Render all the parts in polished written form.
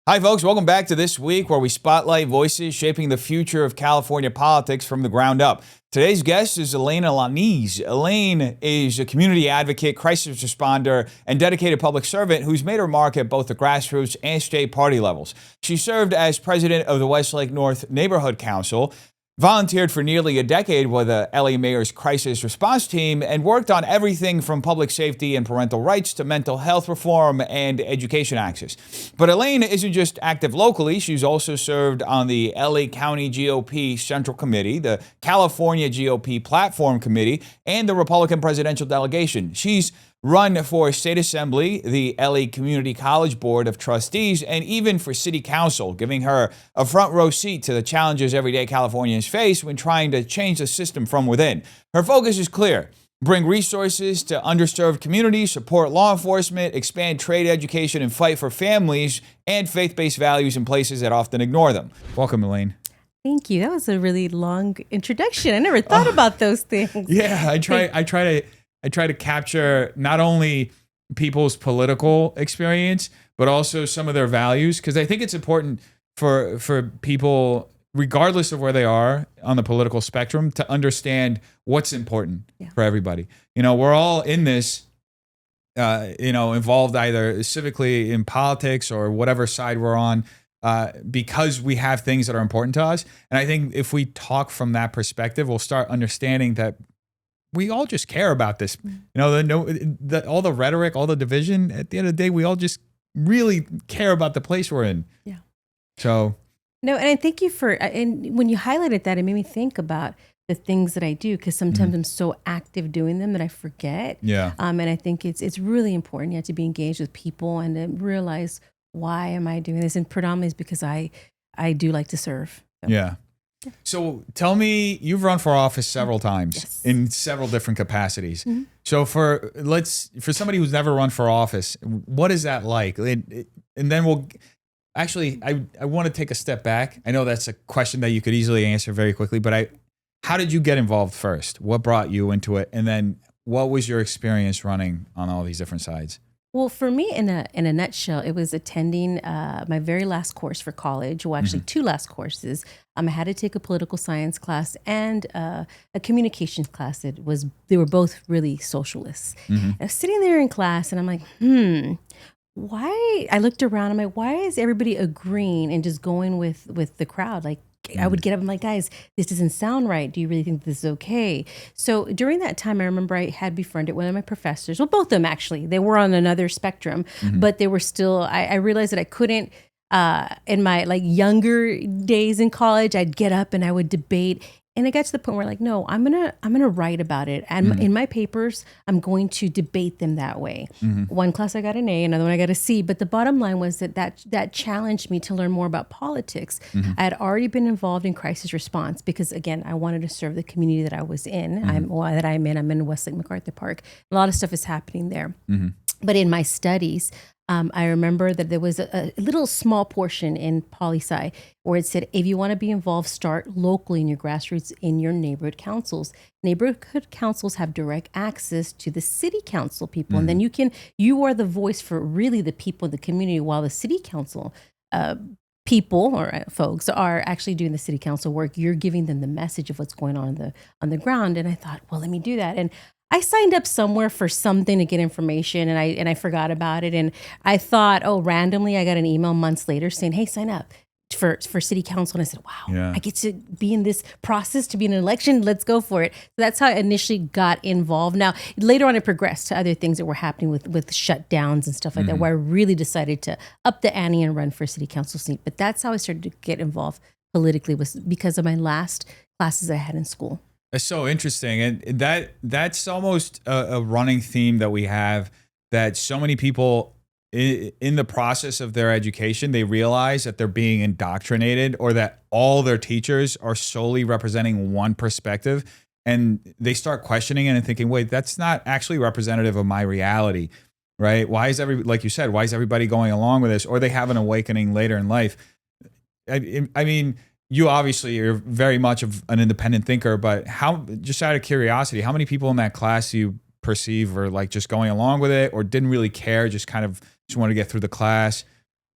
Hi, folks. Welcome back to This Week, where we spotlight voices shaping the future of California politics from the ground up. Today's guest is Elaine Alaniz. Elaine is a community advocate, crisis responder, and dedicated public servant who's made her mark at both the grassroots and state party levels. She served as president of the Westlake North Neighborhood Council, volunteered for nearly a decade with the LA Mayor's crisis response team, and worked on everything from public safety and parental rights to mental health reform and education access. But Elaine isn't just active locally. She's also served on the LA County GOP Central Committee, the California GOP Platform Committee, and the Republican presidential delegation. She's run for state assembly, the LA Community College Board of Trustees, and even for city council, giving her a front row seat to the challenges everyday Californians face when trying to change the system from within. Her focus is clear: bring resources to underserved communities, support law enforcement, expand trade education, and fight for families and faith-based values in places that often ignore them. Welcome, Elaine. Thank you. That was a really long introduction. I never thought about those things. Yeah, I try to capture not only people's political experience, but also some of their values, because I think it's important for people, regardless of where they are on the political spectrum, to understand what's important for everybody. You know, we're all in this, involved either civically in politics or whatever side we're on, because we have things that are important to us. And I think if we talk from that perspective, we'll start understanding that we all just care about this. You know, all the rhetoric, all the division, at the end of the day, we all just really care about the place we're in. Yeah. So. No, and I thank you and when you highlighted that, it made me think about the things that I do, because sometimes I'm so active doing them that I forget. Yeah. And I think it's really important to be engaged with people and to realize, why am I doing this? And predominantly is because I do like to serve. So. Yeah. So tell me, you've run for office several times in several different capacities. Mm-hmm. So for somebody who's never run for office, what is that like? And then I want to take a step back. I know that's a question that you could easily answer very quickly, but how did you get involved first? What brought you into it? And then what was your experience running on all these different sides? Well, for me, in a nutshell, it was attending my very last course for college. Well, actually, two last courses. I had to take a political science class and a communications class. They were both really socialists. Mm-hmm. I was sitting there in class, and I'm like, why? I looked around. I'm like, why is everybody agreeing and just going with the crowd? Like, I would get up and like, guys, this doesn't sound right. Do you really think this is okay? So during that time, I remember I had befriended one of my professors. Well, both of them, actually. They were on another spectrum, but they were still, I realized that I couldn't, in my younger days in college, I'd get up and I would debate. And it got to the point where no, I'm gonna write about it. And in my papers, I'm going to debate them that way. One class I got an A, another one I got a C. But the bottom line was that challenged me to learn more about politics. I had already been involved in crisis response because, again, I wanted to serve the community that I was in. I'm in Westlake MacArthur Park. A lot of stuff is happening there. But in my studies, I remember that there was a little small portion in poli-sci where it said, if you want to be involved, start locally in your grassroots, in your neighborhood councils. Neighborhood councils have direct access to the city council people. And then you are the voice for really the people in the community, while the city council people or folks are actually doing the city council work. You're giving them the message of what's going on the ground. And I thought, well, let me do that. And I signed up somewhere for something to get information, and I forgot about it. And I thought, randomly, I got an email months later saying, hey, sign up for city council. And I said, wow, I get to be in this process to be in an election. Let's go for it. So that's how I initially got involved. Now, later on, it progressed to other things that were happening with shutdowns and stuff like that, where I really decided to up the ante and run for a city council seat. But that's how I started to get involved politically, was because of my last classes I had in school. That's so interesting. And that's almost a running theme that we have, that so many people in the process of their education, they realize that they're being indoctrinated, or that all their teachers are solely representing one perspective. And they start questioning it and thinking, wait, that's not actually representative of my reality, right? Why is like you said, why is everybody going along with this? Or they have an awakening later in life. I mean, you obviously are very much of an independent thinker, but just out of curiosity, how many people in that class do you perceive were just going along with it, or didn't really care, just want to get through the class?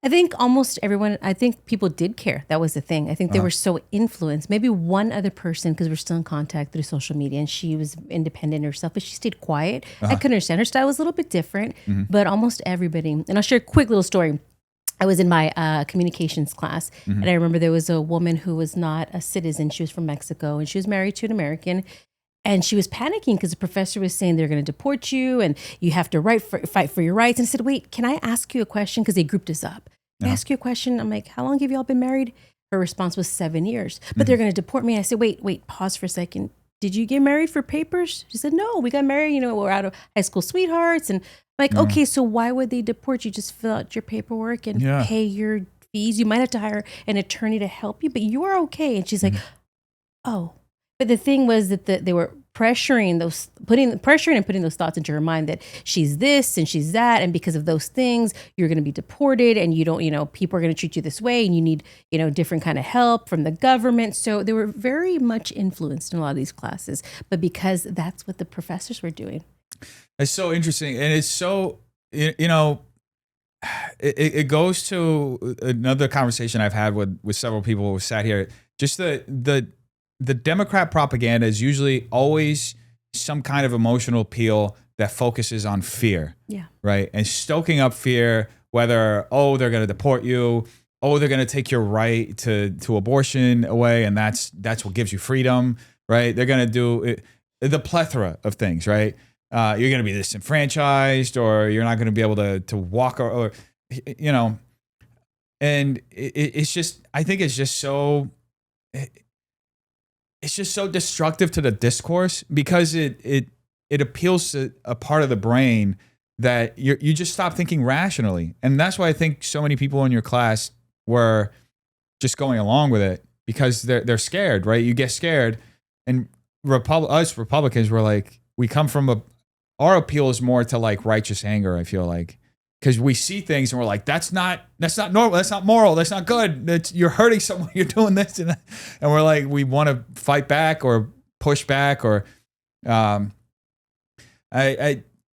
I think almost everyone, I think people did care. That was the thing. I think they were so influenced. Maybe one other person, because we're still in contact through social media, and she was independent herself, but she stayed quiet. I could understand. Her style was a little bit different, but almost everybody. And I'll share a quick little story. I was in my communications class, and I remember there was a woman who was not a citizen. She was from Mexico, and she was married to an American. And she was panicking because the professor was saying they're going to deport you and you have to fight for your rights. And I said, wait, can I ask you a question? Because they grouped us up. Can I ask you a question? I'm like, how long have y'all been married? Her response was 7 years. But they're going to deport me. I said, wait, pause for a second. Did you get married for papers? She said, no, we got married. We're out of high school sweethearts. And I'm like, okay, so why would they deport you? Just fill out your paperwork and pay your fees. You might have to hire an attorney to help you, but you are okay. And she's like, oh. But the thing was that they were pressuring and putting those thoughts into her mind that she's this and she's that, and because of those things, you're going to be deported, and you don't, people are going to treat you this way, and you need, different kind of help from the government. So they were very much influenced in a lot of these classes, but because that's what the professors were doing. It's so interesting, and it's so it goes to another conversation I've had with several people who sat here. Just the Democrat propaganda is usually always some kind of emotional appeal that focuses on fear. Yeah. Right. And stoking up fear, whether, they're going to deport you, they're going to take your right to abortion away, and that's what gives you freedom. Right. They're going to do the plethora of things. Right. You're going to be disenfranchised, or you're not going to be able to walk or and it's just, I think it's just so. It's just so destructive to the discourse, because it appeals to a part of the brain that you just stop thinking rationally. And that's why I think so many people in your class were just going along with it, because they're scared, right? You get scared. And us Republicans were like, we come from our appeal is more to like righteous anger, I feel like. Because we see things and we're like, that's not normal, that's not moral, that's not good. You're hurting someone, you're doing this and that. And we're like, we want to fight back or push back. Or I'm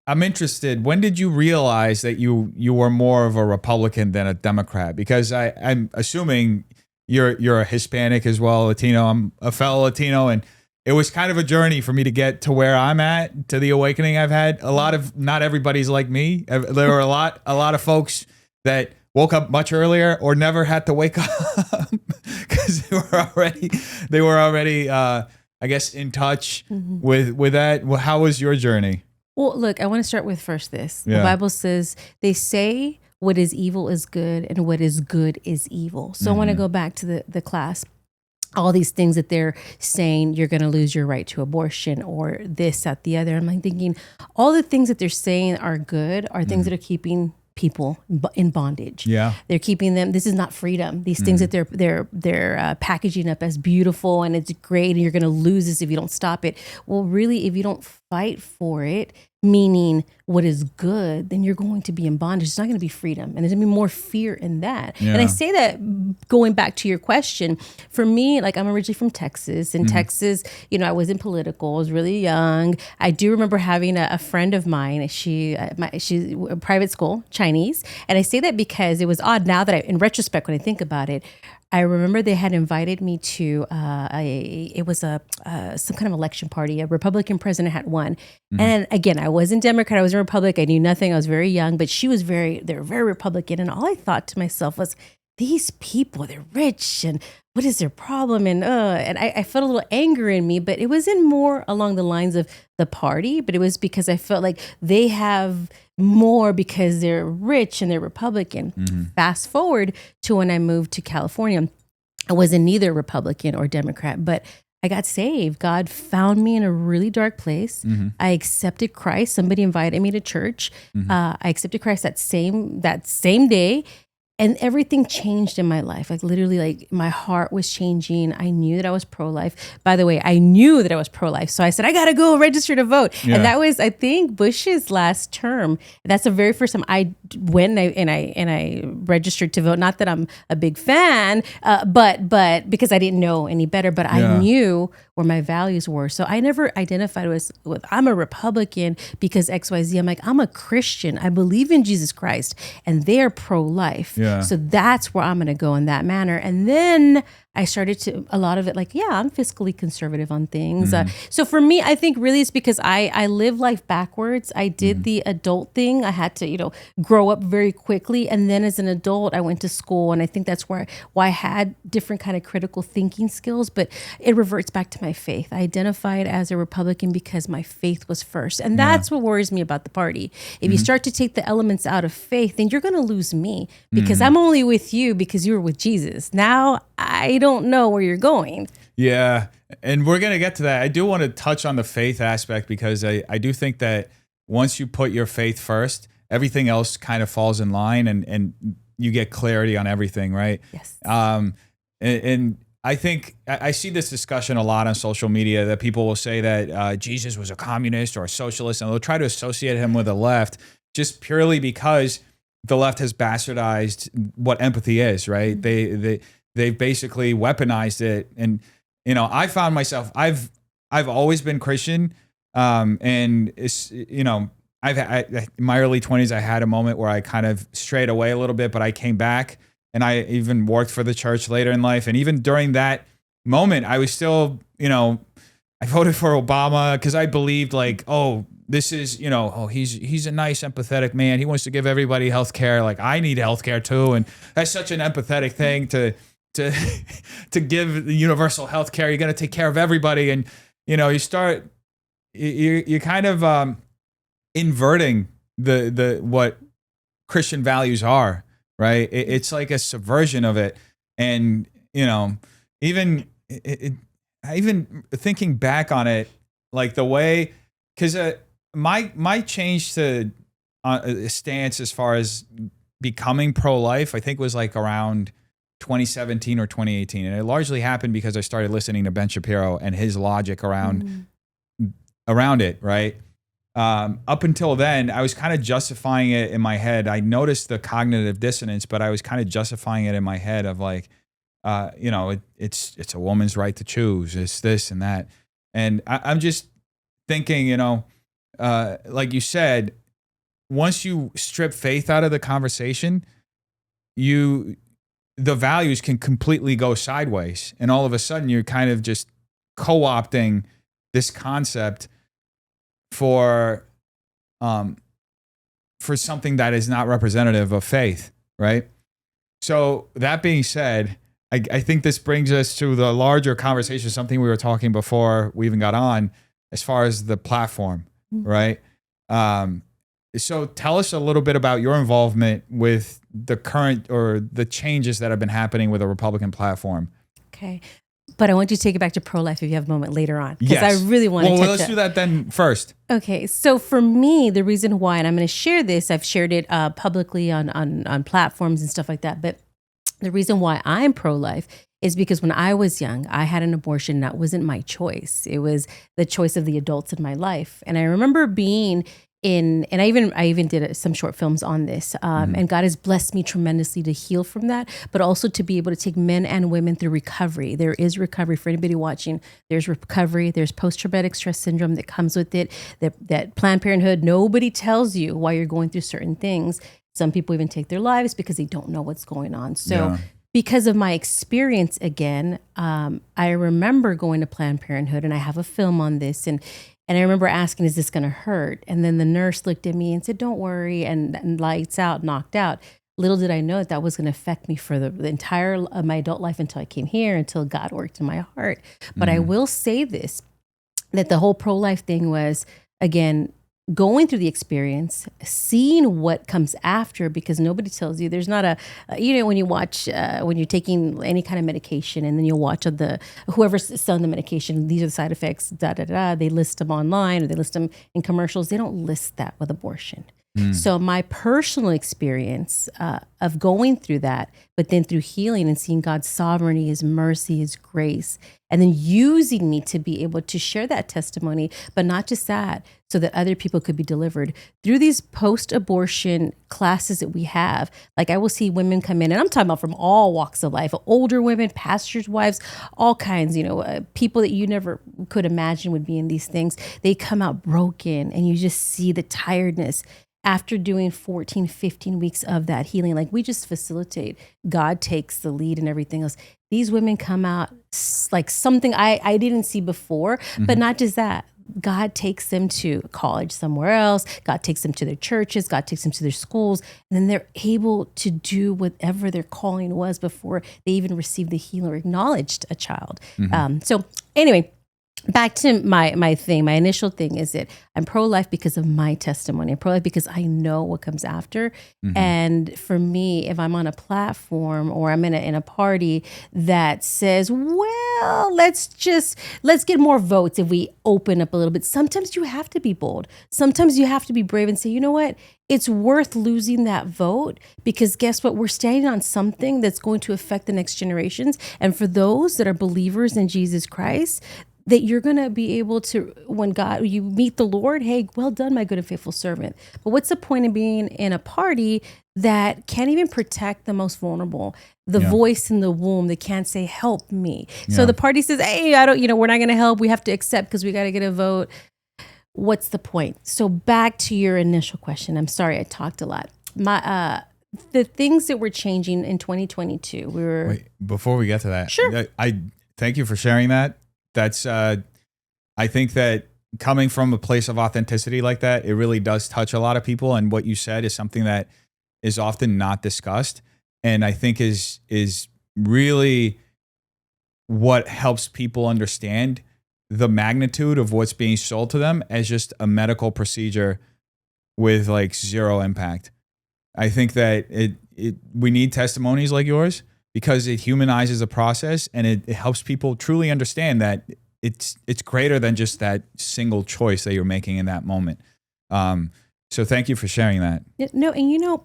interested. When did you realize that you were more of a Republican than a Democrat? Because I'm assuming you're a Hispanic as well, Latino. I'm a fellow Latino, and it was kind of a journey for me to get to where I'm at, to the awakening I've had. Not everybody's like me. There were a lot of folks that woke up much earlier or never had to wake up because they were already, I guess, in touch with that. Well, how was your journey? Well, look, I want to start with first this. The Bible says they say what is evil is good and what is good is evil. So I want to go back to the class. All these things that they're saying, you're going to lose your right to abortion or this, that, the other. I'm like thinking all the things that they're saying are good are things that are keeping people in bondage. Yeah. They're keeping them. This is not freedom. These things that they're packaging up as beautiful and it's great and you're going to lose this if you don't stop it. Well, really, if you don't fight for it, meaning what is good, then you're going to be in bondage. It's not going to be freedom. And there's going to be more fear in that. Yeah. And I say that going back to your question, for me, like I'm originally from Texas. In Texas, I was in political. I was really young. I do remember having a friend of mine. She's a private school, Chinese. And I say that because it was odd now that in retrospect, when I think about it, I remember they had invited me to some kind of election party. A Republican president had won. And again, I wasn't Democrat. I was a Republican. I knew nothing. I was very young, but they were very Republican. And all I thought to myself was, these people, they're rich and what is their problem? And I felt a little anger in me, but it wasn't more along the lines of the party, but it was because I felt like they have more because they're rich and they're Republican. Fast forward to when I moved to California, I wasn't neither Republican or Democrat, but I got saved. God found me in a really dark place. I accepted Christ. Somebody invited me to church. I accepted Christ that same day. And everything changed in my life. Like literally, like my heart was changing. I knew that I was pro-life. By the way, I knew that I was pro-life. So I said, I got to go register to vote. Yeah. And that was, I think, Bush's last term. That's the very first time I went and I registered to vote. Not that I'm a big fan, but because I didn't know any better, but I knew where my values were. So I never identified with I'm a Republican because XYZ. I'm like, I'm a Christian. I believe in Jesus Christ and they're pro-life. Yeah. So that's where I'm going to go in that manner. And then I started to, a lot of it, like, yeah, I'm fiscally conservative on things. So for me, I think really it's because I live life backwards. I did the adult thing. I had to, grow up very quickly. And then as an adult, I went to school. And I think that's why I had different kind of critical thinking skills. But it reverts back to my faith. I identified as a Republican because my faith was first. And that's what worries me about the party. If you start to take the elements out of faith, then you're going to lose me because I'm only with you because you were with Jesus. Now I don't know where you're going. Yeah. And we're going to get to that. I do want to touch on the faith aspect because I do think that once you put your faith first, everything else kind of falls in line and you get clarity on everything, right? Yes. And I think I see this discussion a lot on social media that people will say that Jesus was a communist or a socialist, and they'll try to associate him with the left just purely because the left has bastardized what empathy is, right? They've basically weaponized it. And, I found myself, I've always been Christian. And it's, in my early 20s, I had a moment where I kind of strayed away a little bit, but I came back and I even worked for the church later in life. And even during that moment, I was still, I voted for Obama because I believed like, oh, this is, he's a nice, empathetic man. He wants to give everybody health care. Like I need health care too. And that's such an empathetic thing to give universal health care. You're going to take care of everybody. And, you're kind of inverting the what Christian values are, right? It's like a subversion of it. And, even thinking back on it, like the way, because my change to a stance as far as becoming pro-life, I think was like around 2017 or 2018. And it largely happened because I started listening to Ben Shapiro and his logic around it, right? Up until then, I was kind of justifying it in my head. I noticed the cognitive dissonance, but I was kind of justifying it in my head of like, it's a woman's right to choose. It's this and that. And I'm just thinking, like you said, once you strip faith out of the conversation, the values can completely go sideways. And all of a sudden you're kind of just co-opting this concept for something that is not representative of faith, right? So that being said, I think this brings us to the larger conversation, something we were talking before we even got on, as far as the platform, right? So tell us a little bit about your involvement with the current or the changes that have been happening with the Republican platform. Okay. But I want you to take it back to pro-life if you have a moment later on. Because Yes. I really want to touch Well, let's do that then first. Okay. So for me, the reason why, and I'm going to share this, I've shared it publicly on platforms and stuff like that. But the reason why I'm pro-life is because when I was young, I had an abortion. That wasn't my choice. It was the choice of the adults in my life. And I remember being and I even did some short films on this. And God has blessed me tremendously to heal from that, but also to be able to take men and women through recovery. There is recovery for anybody watching. There's recovery. There's post-traumatic stress syndrome that comes with it. That Planned Parenthood, nobody tells you why you're going through certain things. Some people even take their lives because they don't know what's going on. So because of my experience, again, I remember going to Planned Parenthood, and I have a film on this, and I remember asking, is this going to hurt? And then the nurse looked at me and said, don't worry, and lights out, knocked out. Little did I know that was going to affect me for the entire of my adult life until I came here, until God worked in my heart. But I will say this, that the whole pro-life thing was, again, going through the experience, seeing what comes after, because nobody tells you. There's not when you watch, when you're taking any kind of medication, and then you'll watch whoever's selling the medication, these are the side effects, they list them online, or they list them in commercials. They don't list that with abortion. So my personal experience of going through that, but then through healing and seeing God's sovereignty, His mercy, His grace, and then using me to be able to share that testimony, but not just that, so that other people could be delivered through these post-abortion classes that we have. Like I will see women come in, and I'm talking about from all walks of life, older women, pastors' wives, all kinds, people that you never could imagine would be in these things. They come out broken, and you just see the tiredness. after doing 14, 15 weeks of that healing, like we just facilitate, God takes the lead and everything else. These women come out like something I didn't see before, but not just that. God takes them to college somewhere else. God takes them to their churches. God takes them to their schools. And then they're able to do whatever their calling was before they even received the healing or acknowledged a child. So anyway, back to my thing. My initial thing is that I'm pro-life because of my testimony. I'm pro-life because I know what comes after. And for me, if I'm on a platform or I'm in a party that says, well, let's get more votes if we open up a little bit. Sometimes you have to be bold. Sometimes you have to be brave and say, you know what? It's worth losing that vote because guess what? We're standing on something that's going to affect the next generations. And for those that are believers in Jesus Christ, that you're going to be able to, when you meet the Lord, hey, well done, my good and faithful servant. But what's the point of being in a party that can't even protect the most vulnerable, the voice in the womb that can't say, help me. So the party says, hey, we're not going to help. We have to accept because we got to get a vote. What's the point? So back to your initial question. I'm sorry, I talked a lot. The things that were changing in 2022, Wait, before we get to that, sure. I thank you for sharing that. That's, I think that coming from a place of authenticity like that, it really does touch a lot of people. And what you said is something that is often not discussed. And I think is really what helps people understand the magnitude of what's being sold to them as just a medical procedure with like zero impact. I think that we need testimonies like yours, because it humanizes the process and it helps people truly understand that it's greater than just that single choice that you're making in that moment. So thank you for sharing that. No, and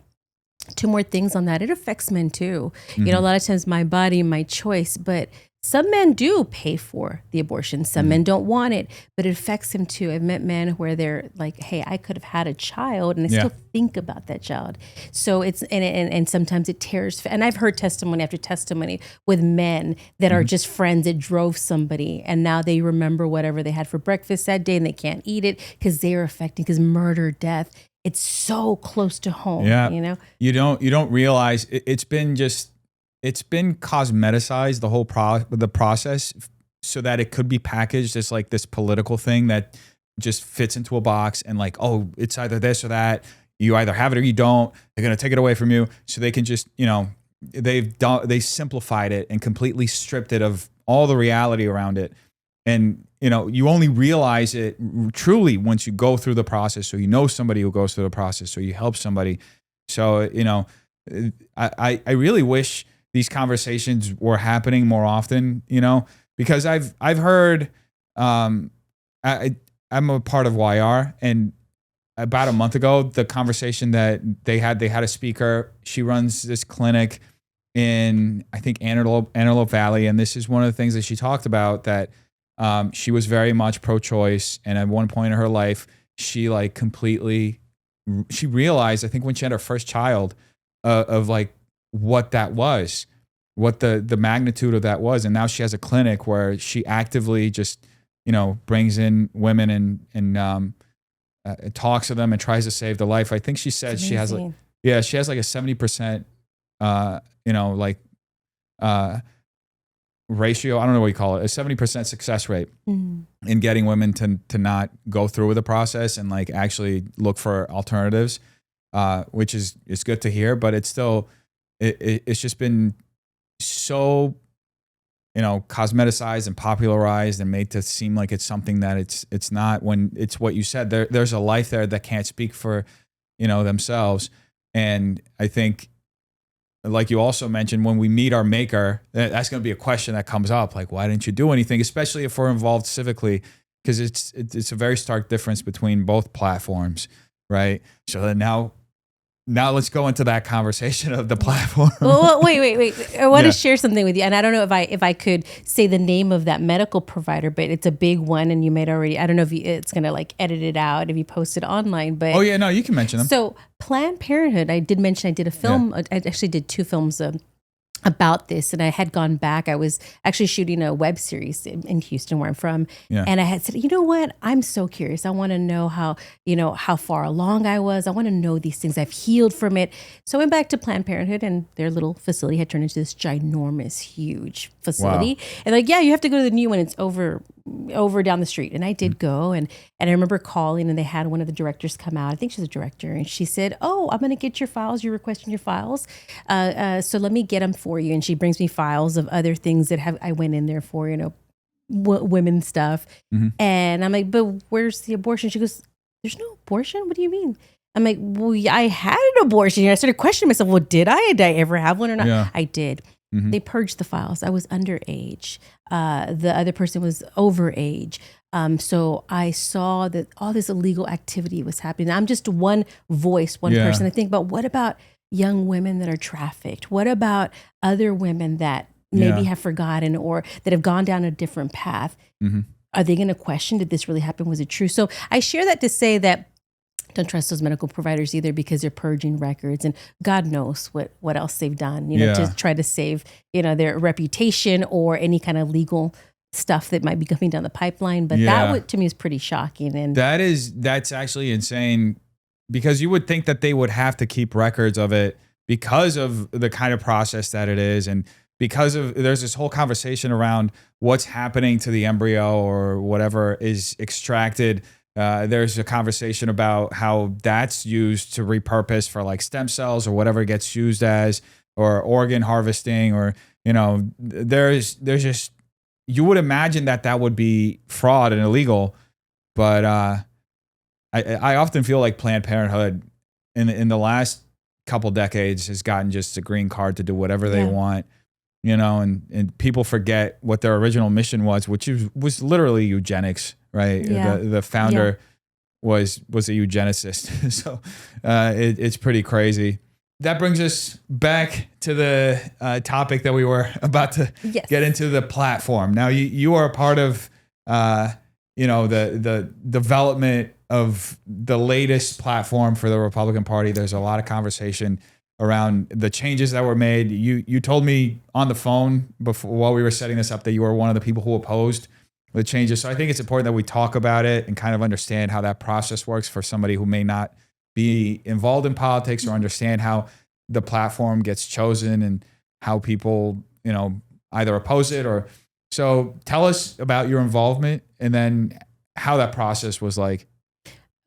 two more things on that. It affects men too. A lot of times my body, my choice, but some men do pay for the abortion. Some men don't want it, but it affects them too. I've met men where they're like, hey, I could have had a child and I still think about that child. So it's, and sometimes it tears. And I've heard testimony after testimony with men that are just friends that drove somebody and now they remember whatever they had for breakfast that day and they can't eat it because they're affecting, because murder, death, it's so close to home. You don't realize it's been cosmeticized, the whole the process, so that it could be packaged as like this political thing that just fits into a box and like, oh, it's either this or that. You either have it or you don't. They're going to take it away from you. So they can just, they simplified it and completely stripped it of all the reality around it. And, you only realize it truly once you go through the process. So somebody who goes through the process, so you help somebody. So, I really wish these conversations were happening more often, because I've heard, I'm a part of YR, and about a month ago, the conversation that they had a speaker. She runs this clinic in, I think, Antelope Valley. And this is one of the things that she talked about, that she was very much pro-choice. And at one point in her life, she realized, I think when she had her first child, of like, what that was, what the magnitude of that was. And now she has a clinic where she actively just, brings in women and talks to them and tries to save their life. I think she said she has like a 70%, ratio. I don't know what you call it, a 70% success rate in getting women to not go through with the process and like actually look for alternatives, which is good to hear, but it's still, it's just been so, cosmeticized and popularized and made to seem like it's something that it's not, when it's what you said. There's a life there that can't speak for, themselves. And I think, like you also mentioned, when we meet our maker, that's going to be a question that comes up. Like, why didn't you do anything? Especially if we're involved civically, because it's a very stark difference between both platforms, right? So then now let's go into that conversation of the platform. Well, wait. I want to share something with you. And I don't know if I could say the name of that medical provider, but it's a big one. And you might already, I don't know if it's going to like edit it out if you post it online. But oh yeah, no, you can mention them. So Planned Parenthood, I did mention I did a film. I actually did two films about this, and I had gone back. I was actually shooting a web series in Houston, where I'm from, and I had said, you know what, I'm so curious. I want to know how far along I was. I want to know these things. I've healed from it. So I went back to Planned Parenthood, and their little facility had turned into this ginormous, huge facility. Wow. And like, yeah, you have to go to the new one. It's over down the street. And I did go, and I remember calling, and they had one of the directors come out. I think she's a director, and she said, "Oh, I'm going to get your files. You're requesting your files. So let me get them for you." And she brings me files of other things that I went in there for, women stuff. And I'm like, "But where's the abortion?" She goes, "There's no abortion. What do you mean?" I'm like, "Well, I had an abortion." And I started questioning myself. Well, did I ever have one or not? Yeah. I did. They purged the files. I was underage. The other person was overage. So I saw that all this illegal activity was happening. I'm just one voice, one person. I think about, what about young women that are trafficked? What about other women that maybe have forgotten or that have gone down a different path? Are they going to question, did this really happen? Was it true? So I share that to say that don't trust those medical providers either, because they're purging records, and God knows what else they've done, to try to save, their reputation or any kind of legal stuff that might be coming down the pipeline. But that to me is pretty shocking. And that's actually insane, because you would think that they would have to keep records of it because of the kind of process that it is. And because there's this whole conversation around what's happening to the embryo or whatever is extracted. There's a conversation about how that's used to repurpose for like stem cells or whatever it gets used as, or organ harvesting, or, there's just, you would imagine that would be fraud and illegal. But I often feel like Planned Parenthood in the last couple decades has gotten just a green card to do whatever they want, and people forget what their original mission was, which was literally eugenics. Right. Yeah. The founder was a eugenicist. So it's pretty crazy. That brings us back to the topic that we were about to get into, the platform. Now you are a part of the development of the latest platform for the Republican Party. There's a lot of conversation around the changes that were made. You told me on the phone while we were setting this up that you were one of the people who opposed the changes. So I think it's important that we talk about it and kind of understand how that process works for somebody who may not be involved in politics or understand how the platform gets chosen and how people, either oppose it or. So tell us about your involvement and then how that process was like.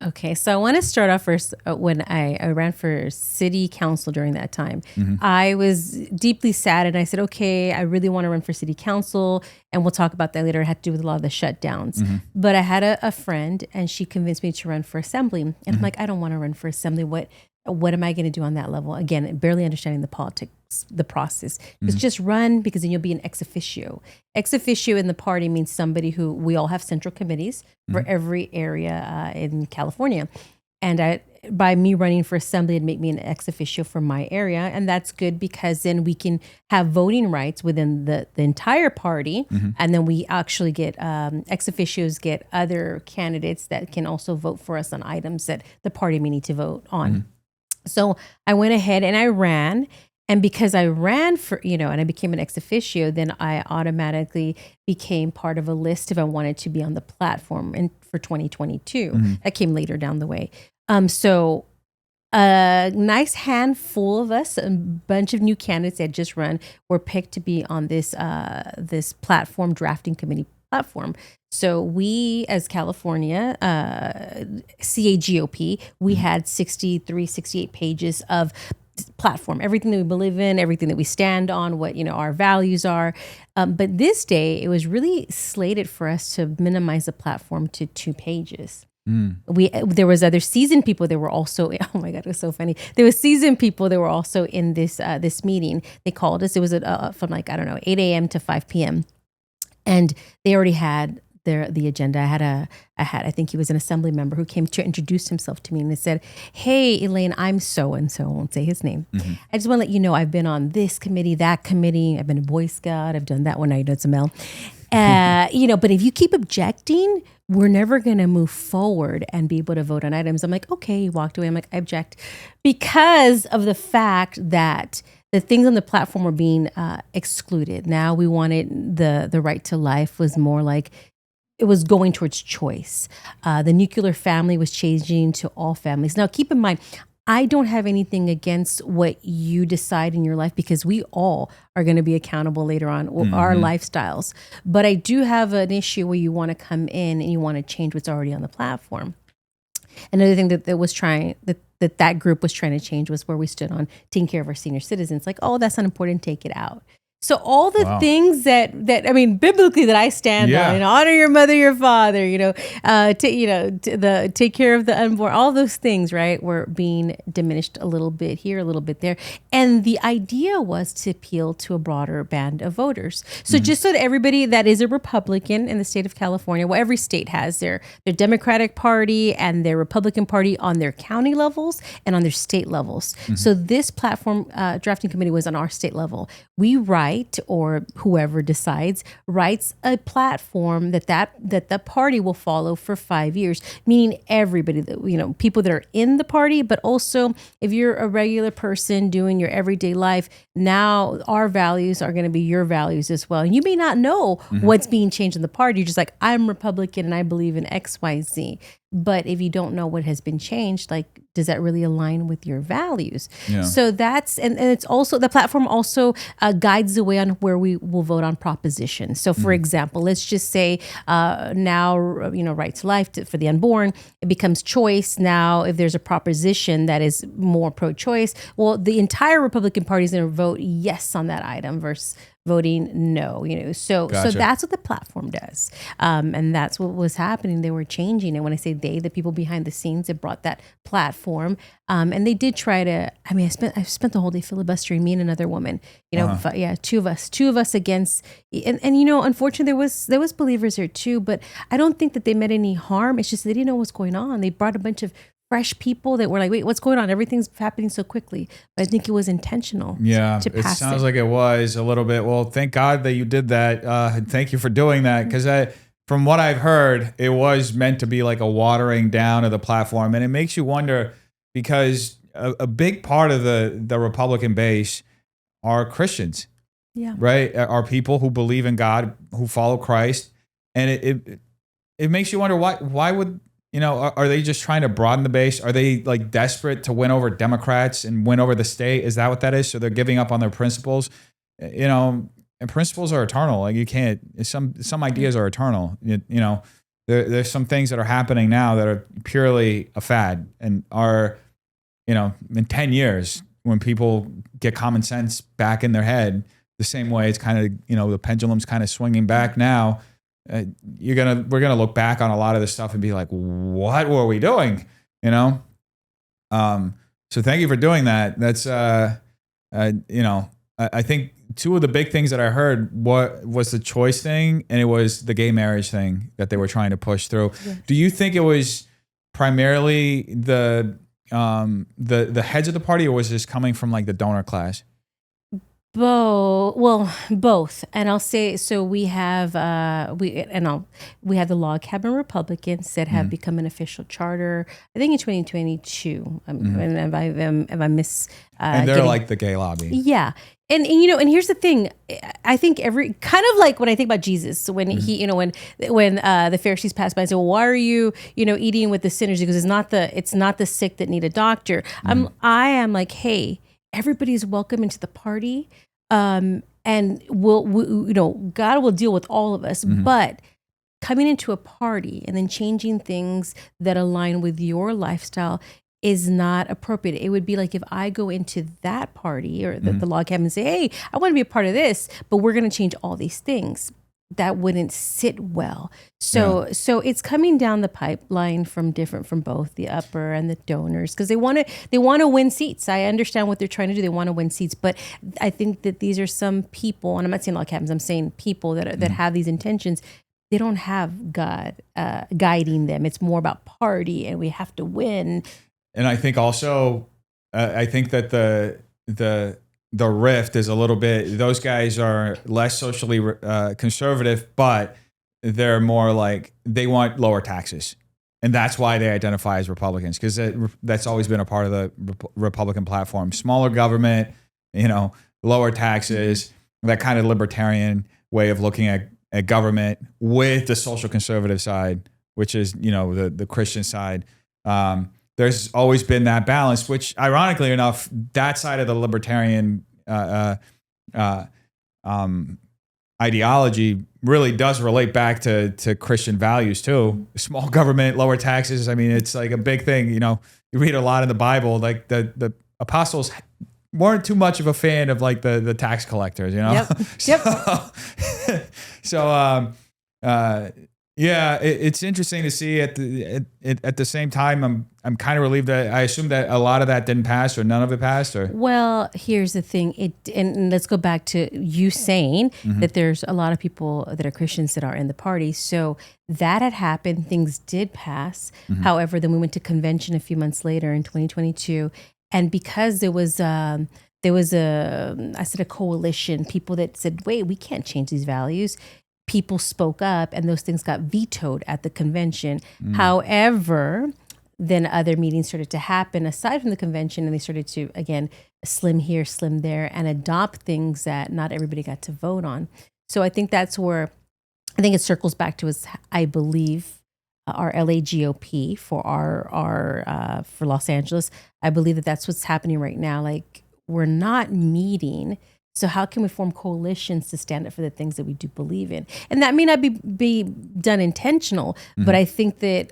Okay, so I want to start off first. When I ran for city council during that time, I was deeply sad, and I said, okay, I really want to run for city council, and we'll talk about that later. It had to do with a lot of the shutdowns. But I had a friend, and she convinced me to run for assembly. And I'm like, I don't want to run for assembly. What am I going to do on that level? Again, barely understanding the politics, the process. It's just run, because then you'll be an ex officio. Ex officio in the party means somebody who, we all have central committees for every area in California. And by me running for assembly, it'd make me an ex officio for my area. And that's good, because then we can have voting rights within the entire party. And then we actually get ex officios, get other candidates that can also vote for us on items that the party may need to vote on. So I went ahead and I ran. And because I ran for, and I became an ex officio, then I automatically became part of a list if I wanted to be on the platform for 2022. That came later down the way. So a nice handful of us, a bunch of new candidates that just run, were picked to be on this platform drafting committee platform. So we, as California, CAGOP, we had 68 pages of platform, everything that we believe in, everything that we stand on, what our values are. But this day, it was really slated for us to minimize the platform to 2 pages. There was other seasoned people that were also, oh my God, it was so funny. There was seasoned people that were also in this meeting. They called us. It was from 8 a.m. to 5 p.m. And they already had the agenda. I think he was an assembly member who came to introduce himself to me, and they said, "Hey, Elaine, I'm so-and-so." I won't say his name. I just want to let you know I've been on this committee, that committee. I've been a Boy Scout. I've done that one. Now you know it's a Mel. But if you keep objecting, we're never going to move forward and be able to vote on items. I'm like, okay, he walked away. I'm like, I object, because of the fact that the things on the platform were being excluded. Now we wanted the right to life was more like it was going towards choice. The nuclear family was changing to all families. Now, keep in mind, I don't have anything against what you decide in your life because we all are going to be accountable later on our lifestyles. But I do have an issue where you want to come in and you want to change what's already on the platform. Another thing that group was trying to change was where we stood on taking care of our senior citizens. Like, oh, that's not important, take it out. So all the things that I mean, biblically that I stand on, honor your mother, your father, take care of the unborn, all those things, right, were being diminished a little bit here, a little bit there. And the idea was to appeal to a broader band of voters. So just so that everybody that is a Republican in the state of California, well, every state has their Democratic Party and their Republican Party on their county levels and on their state levels. So this platform drafting committee was on our state level. We write, or whoever decides writes a platform that the party will follow for 5 years, meaning everybody that, people that are in the party, but also if you're a regular person doing your everyday life, now our values are going to be your values as well. And you may not know what's being changed in the party. You're just like, I'm Republican and I believe in X, Y, Z. But if you don't know what has been changed, like, does that really align with your values? Yeah. So that's, and it's also, the platform also guides the way on where we will vote on propositions. So for example, let's just say now, right to life for the unborn, it becomes choice. Now, if there's a proposition that is more pro-choice, well, the entire Republican Party is going to vote yes on that item versus voting no, so that's what the platform does. And that's what was happening. They were changing it. When I say they, the people behind the scenes that brought that platform. And they did try to, I spent the whole day filibustering, me and another woman, two of us against, and unfortunately there was believers there too, but I don't think that they meant any harm. It's just, they didn't know what's going on. They brought a bunch of fresh people that were like, wait, what's going on? Everything's happening so quickly. But I think it was intentional. Yeah, it sounds like it was a little bit. Well, thank God that you did that. Thank you for doing that. Because from what I've heard, it was meant to be like a watering down of the platform. And it makes you wonder, because a big part of the Republican base are Christians. Yeah. Right? Are people who believe in God, who follow Christ. And it makes you wonder, why would... are they just trying to broaden the base? Are they like desperate to win over Democrats and win over the state? Is that what that is? So they're giving up on their principles, and principles are eternal. Like, you can't, some ideas are eternal. There's some things that are happening now that are purely a fad and are, in 10 years, when people get common sense back in their head, the same way it's kind of, the pendulum's kind of swinging back now. We're gonna look back on a lot of this stuff and be like, what were we doing? So thank you for doing that. That's I think two of the big things that I heard was the choice thing, and it was the gay marriage thing that they were trying to push through. Yes. Do you think it was primarily the heads of the party, or was this coming from like the donor class? Both. And I'll say, so we have we have the Log Cabin Republicans that have become an official charter, I think in 2022. And if I miss, and they're like the gay lobby. Yeah. And here's the thing. I think every kind of like when I think about Jesus, when he, when the Pharisees passed by and said, well, why are you, eating with the sinners? Because it's not the sick that need a doctor. I am like, hey, everybody's welcome into the party, and God will deal with all of us. But coming into a party and then changing things that align with your lifestyle is not appropriate. It would be like if I go into that party or the log cabin and say, hey, I want to be a part of this, but we're going to change all these things. That wouldn't sit well. So it's coming down the pipeline from both the upper and the donors, because they want to win seats. I understand what they're trying to do. They want to win seats, but I think that these are some people, and I'm not saying log cabins, I'm saying people that have these intentions. They don't have God guiding them. It's more about party, and we have to win. And I think also, I think that the rift is a little bit, those guys are less socially conservative, but they're more like, they want lower taxes. And that's why they identify as Republicans, because that's always been a part of the Republican platform. Smaller government, lower taxes, that kind of libertarian way of looking at government with the social conservative side, which is, the Christian side. There's always been that balance, which ironically enough, that side of the libertarian ideology really does relate back to Christian values too. Small government, lower taxes. I mean, it's like a big thing. You read a lot in the Bible, like the apostles weren't too much of a fan of like the tax collectors, Yep. Yeah, it's interesting to see at the same time. I'm kind of relieved that I assume that a lot of that didn't pass, or none of it passed. Or Well, here's the thing. And let's go back to you saying that there's a lot of people that are Christians that are in the party. So that had happened. Things did pass. However, then we went to convention a few months later in 2022, and because there was a coalition, people that said, "Wait, we can't change these values." People spoke up, and those things got vetoed at the convention. However, then other meetings started to happen aside from the convention, and they started to, again, slim here, slim there, and adopt things that not everybody got to vote on. So I think that's where, I think it circles back to us, I believe, our LA GOP for for Los Angeles. I believe that that's what's happening right now. Like, we're not meeting. So how can we form coalitions to stand up for the things that we do believe in? And that may not be done intentional, but I think that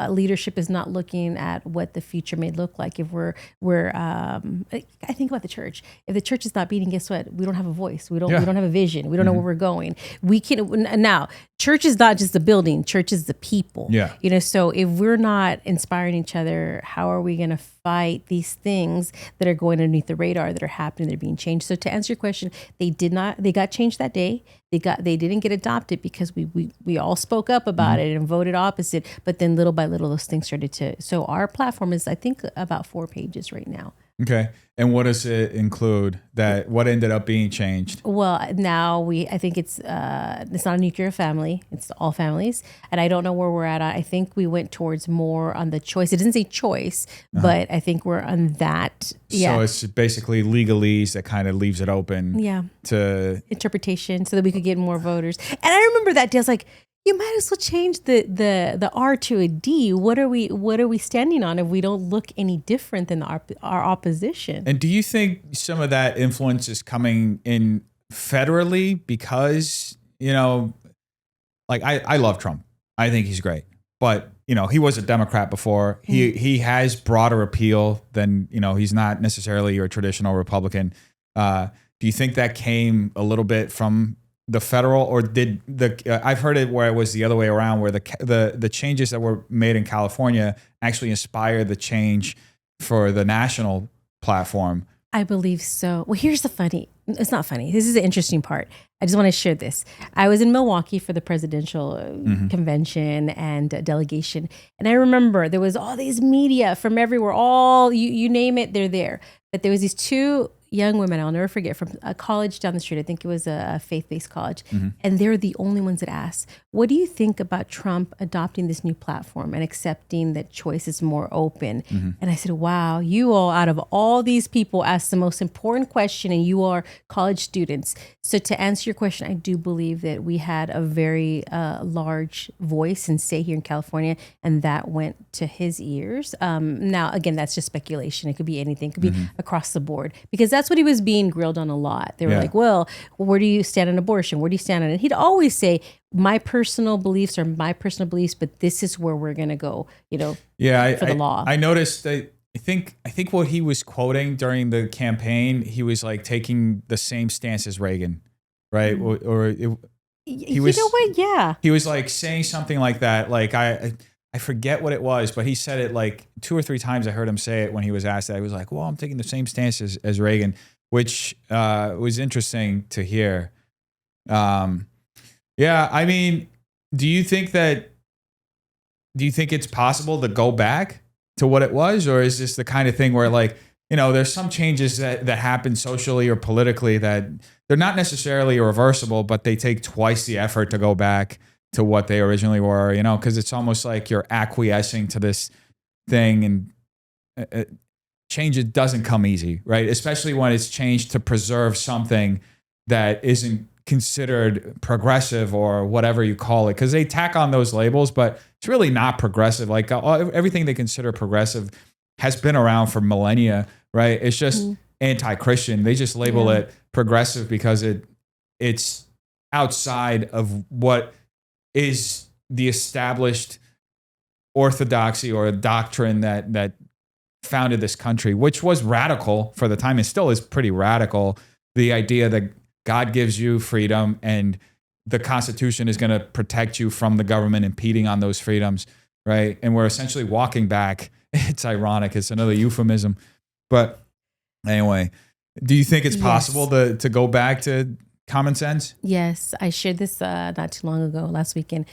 leadership is not looking at what the future may look like. If I think about the church. If the church is not beating, guess what? We don't have a voice. We don't have a vision. We don't know where we're going. We can now. Church is not just the building. Church is the people. Yeah. So if we're not inspiring each other, how are we going to fight these things that are going underneath the radar, that are happening, that are being changed? So to answer your question, they got changed that day. They didn't get adopted because we all spoke up about it and voted opposite. But then little by little, those things started to. So our platform is, I think, about 4 pages right now. Okay. And what does it include? What ended up being changed? Well, now I think it's not a nuclear family. It's all families. And I don't know where we're at. I think we went towards more on the choice. It doesn't say choice, but I think we're on that. Yeah. So it's basically legalese that kind of leaves it open to interpretation so that we could get more voters. And I remember that day, I was like, you might as well change the R to a D. What are we standing on if we don't look any different than our opposition? And do you think some of that influence is coming in federally? Because, like I love Trump. I think he's great. But, he was a Democrat before. He has broader appeal than, he's not necessarily your traditional Republican. Do you think that came a little bit from the federal, or did I've heard it where it was the other way around, where the changes that were made in California actually inspired the change for the national platform? I believe so. Well, it's not funny. This is the interesting part. I just want to share this. I was in Milwaukee for the presidential convention and delegation. And I remember there was all these media from everywhere, you name it, they're there. But there was these 2 young women, I'll never forget, from a college down the street. I think it was a faith-based college. And they're the only ones that asked, what do you think about Trump adopting this new platform and accepting that choice is more open? And I said, wow, you all, out of all these people, asked the most important question, and you are college students. So to answer your question, I do believe that we had a very large voice and say here in California, and that went to his ears. Now, again, that's just speculation. It could be anything. It could be across the board, because that's what he was being grilled on a lot. They were like, well, where do you stand on abortion? Where do you stand on it? He'd always say, my personal beliefs are my personal beliefs, but this is where we're going to go, for the law. I noticed that. I think what he was quoting during the campaign, he was like taking the same stance as Reagan, right? He was, you know what? Yeah. He was like saying something like that. Like I forget what it was, but he said it like 2 or 3 times. I heard him say it when he was asked that. He was like, well, I'm taking the same stance as Reagan, which was interesting to hear. Yeah, I mean, do you think it's possible to go back to what it was? Or is this the kind of thing where, like, there's some changes that happen socially or politically that they're not necessarily irreversible, but they take twice the effort to go back to what they originally were, because it's almost like you're acquiescing to this thing and change it doesn't come easy, right? Especially when it's changed to preserve something that isn't considered progressive or whatever you call it, because they tack on those labels, but it's really not progressive. Like everything they consider progressive has been around for millennia, right? It's just anti-Christian. They just label it progressive because it's outside of what is the established orthodoxy or doctrine that founded this country, which was radical for the time and still is pretty radical. The idea that God gives you freedom and the Constitution is going to protect you from the government impeding on those freedoms, right? And we're essentially walking back. It's ironic. It's another euphemism. But anyway, do you think it's possible to go back to common sense? Yes. I shared this not too long ago, last weekend.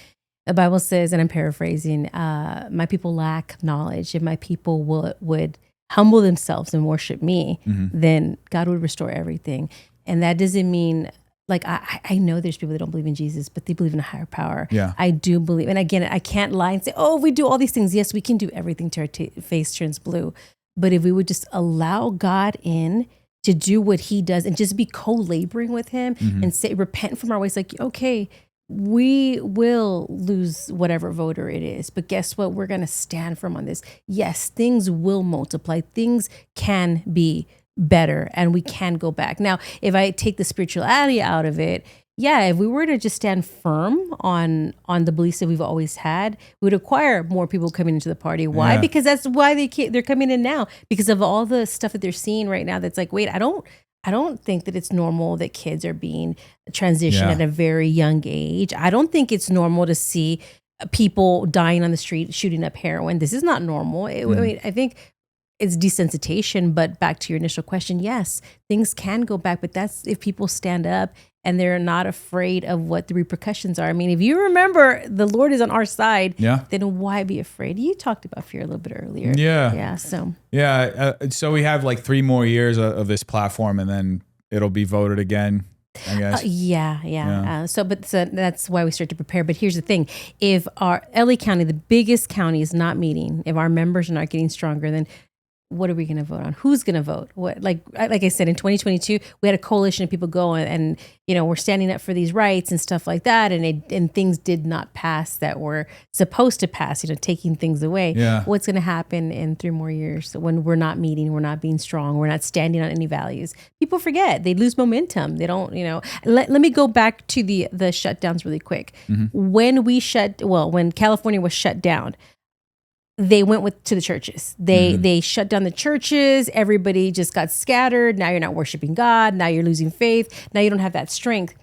The Bible says, and I'm paraphrasing, my people lack knowledge. If my people would humble themselves and worship me, then God would restore everything. And that doesn't mean, like, I know there's people that don't believe in Jesus, but they believe in a higher power. Yeah. I do believe. And again, I can't lie and say, oh, we do all these things. Yes, we can do everything till our face turns blue. But if we would just allow God in to do what he does and just be co-laboring with him and say, repent from our ways, like, okay, we will lose whatever voter it is, but guess what? We're going to stand firm on this. Yes, things will multiply. Things can be better and we can go back. Now, if I take the spirituality out of it, if we were to just stand firm on the beliefs that we've always had, we would acquire more people coming into the party. Why? Because that's why they're coming in now, because of all the stuff that they're seeing right now. That's like, wait, I don't think that it's normal that kids are being transitioned at a very young age. I don't think it's normal to see people dying on the street, shooting up heroin. This is not normal. I mean, I think it's desensitization, but back to your initial question, yes, things can go back, but that's if people stand up and they're not afraid of what the repercussions are. I mean, if you remember the Lord is on our side, then why be afraid? You talked about fear a little bit earlier. So we have like 3 more years of this platform and then it'll be voted again, I guess. So that's why we start to prepare. But here's the thing. If our LA County, the biggest county, is not meeting, if our members are not getting stronger, then what are we going to vote on? Who's going to vote? What, like I said, in 2022, we had a coalition of people go and we're standing up for these rights and stuff like that. And things did not pass that were supposed to pass, taking things away. What's going to happen in 3 more years when we're not meeting, we're not being strong, we're not standing on any values? People forget, they lose momentum. They don't, let me go back to the shutdowns really quick. When California was shut down, they went to the churches. They shut down the churches. Everybody just got scattered. Now you're not worshiping God. Now you're losing faith. Now you don't have that strength.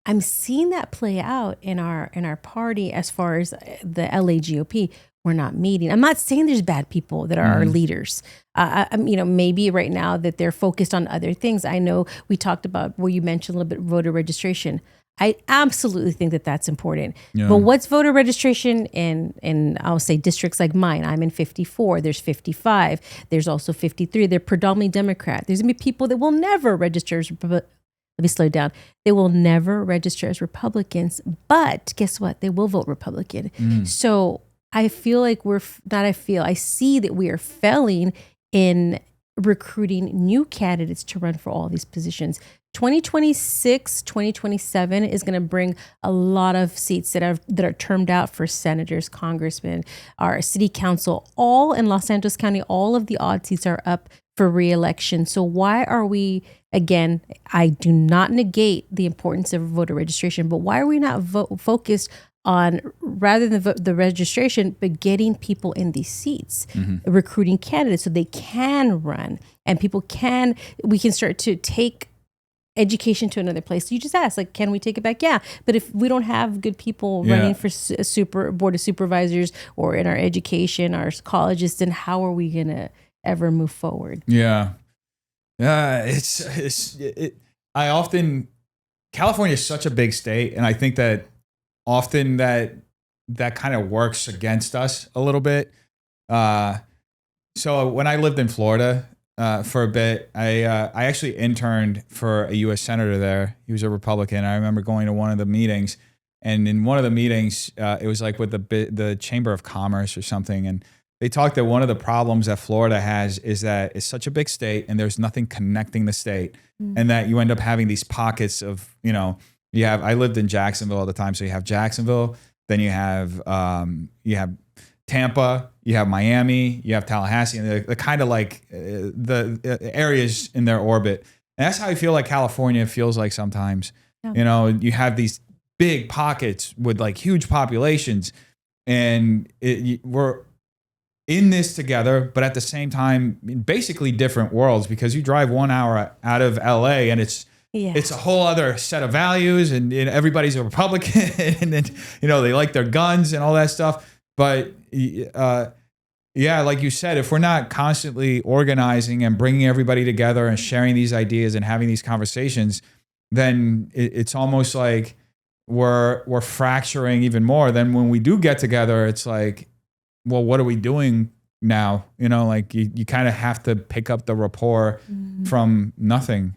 I'm seeing that play out in our party as far as the LA GOP. We're not meeting. I'm not saying there's bad people that are our leaders. Maybe right now that they're focused on other things. I know we talked about where you mentioned a little bit voter registration. I absolutely think that that's important. But what's voter registration in I'll say districts like mine? I'm in 54. There's 55. There's also 53. They're predominantly Democrat. There's going to be people that will never register as Let me slow down. They will never register as Republicans. But guess what? They will vote Republican. So I feel like I see that we are failing in recruiting new candidates to run for all these positions. 2026, 2027 is going to bring a lot of seats that are termed out for senators, congressmen, our city council, all in Los Angeles County. All of the odd seats are up for re-election. So why are we, again, I do not negate the importance of voter registration, but why are we not focused on, rather than the registration, but getting people in these seats, recruiting candidates so they can run and we can start to take education to another place. So you just ask, like, can we take it back? Yeah. But if we don't have good people running for board of supervisors or in our education, our colleges, then how are we going to ever move forward? California is such a big state. And I think that often that kind of works against us a little bit. So when I lived in Florida, for a bit, I actually interned for a U.S. senator there. He was a Republican. I remember going to one of the meetings, and in one of the meetings, it was like with the Chamber of Commerce or something, and they talked that one of the problems that Florida has is that it's such a big state and there's nothing connecting the state, and that you end up having these pockets of, I lived in Jacksonville all the time. So you have Jacksonville, then you have Tampa, you have Miami, you have Tallahassee, and they're kind of like the areas in their orbit. And that's how I feel like California feels like sometimes. Yeah. You have these big pockets with like huge populations, and we're in this together, but at the same time, basically different worlds, because you drive 1 hour out of LA and it's a whole other set of values, and everybody's a Republican and then, they like their guns and all that stuff. But like you said, if we're not constantly organizing and bringing everybody together and sharing these ideas and having these conversations, then it's almost like we're fracturing even more. Then when we do get together, it's like, well, what are we doing now? Like you kind of have to pick up the rapport from nothing.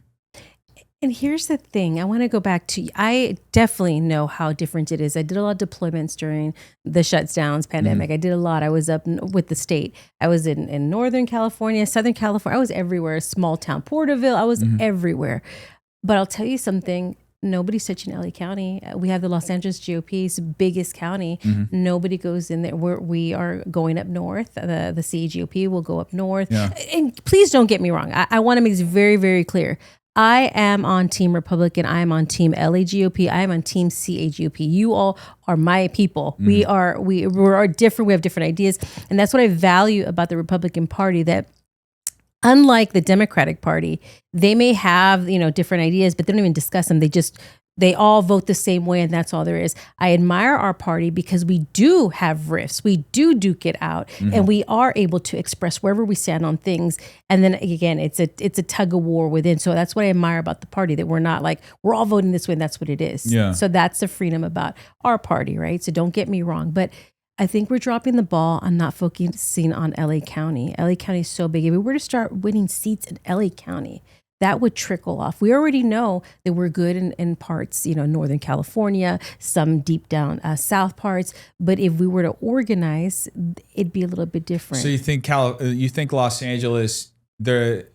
And here's the thing. I want to go back to, I definitely know how different it is. I did a lot of deployments during the shutdowns, pandemic. I did a lot. I was up with the state. I was in Northern California, Southern California. I was everywhere, small town, Porterville. I was everywhere. But I'll tell you something. Nobody's touching LA County. We have the Los Angeles GOP's biggest county. Nobody goes in there. We are going up north. The CGOP will go up north. Yeah. And please don't get me wrong. I want to make this very, very clear. I am on Team Republican. I am on Team LA GOP. I am on Team CAGOP. You all are my people. We are different. We have different ideas, and that's what I value about the Republican Party. That unlike the Democratic Party, they may have different ideas, but they don't even discuss them. They all vote the same way, and that's all there is. I admire our party because we do have riffs. We do duke it out, and we are able to express wherever we stand on things. And then again, it's a tug of war within. So that's what I admire about the party, that we're not like, we're all voting this way and that's what it is. Yeah. So that's the freedom about our party, right? So don't get me wrong. But I think we're dropping the ball on not focusing on LA County. LA County is so big. If we were to start winning seats in LA County, that would trickle off. We already know that we're good in parts, Northern California, some deep down South parts. But if we were to organize, it'd be a little bit different. So you think Los Angeles, they're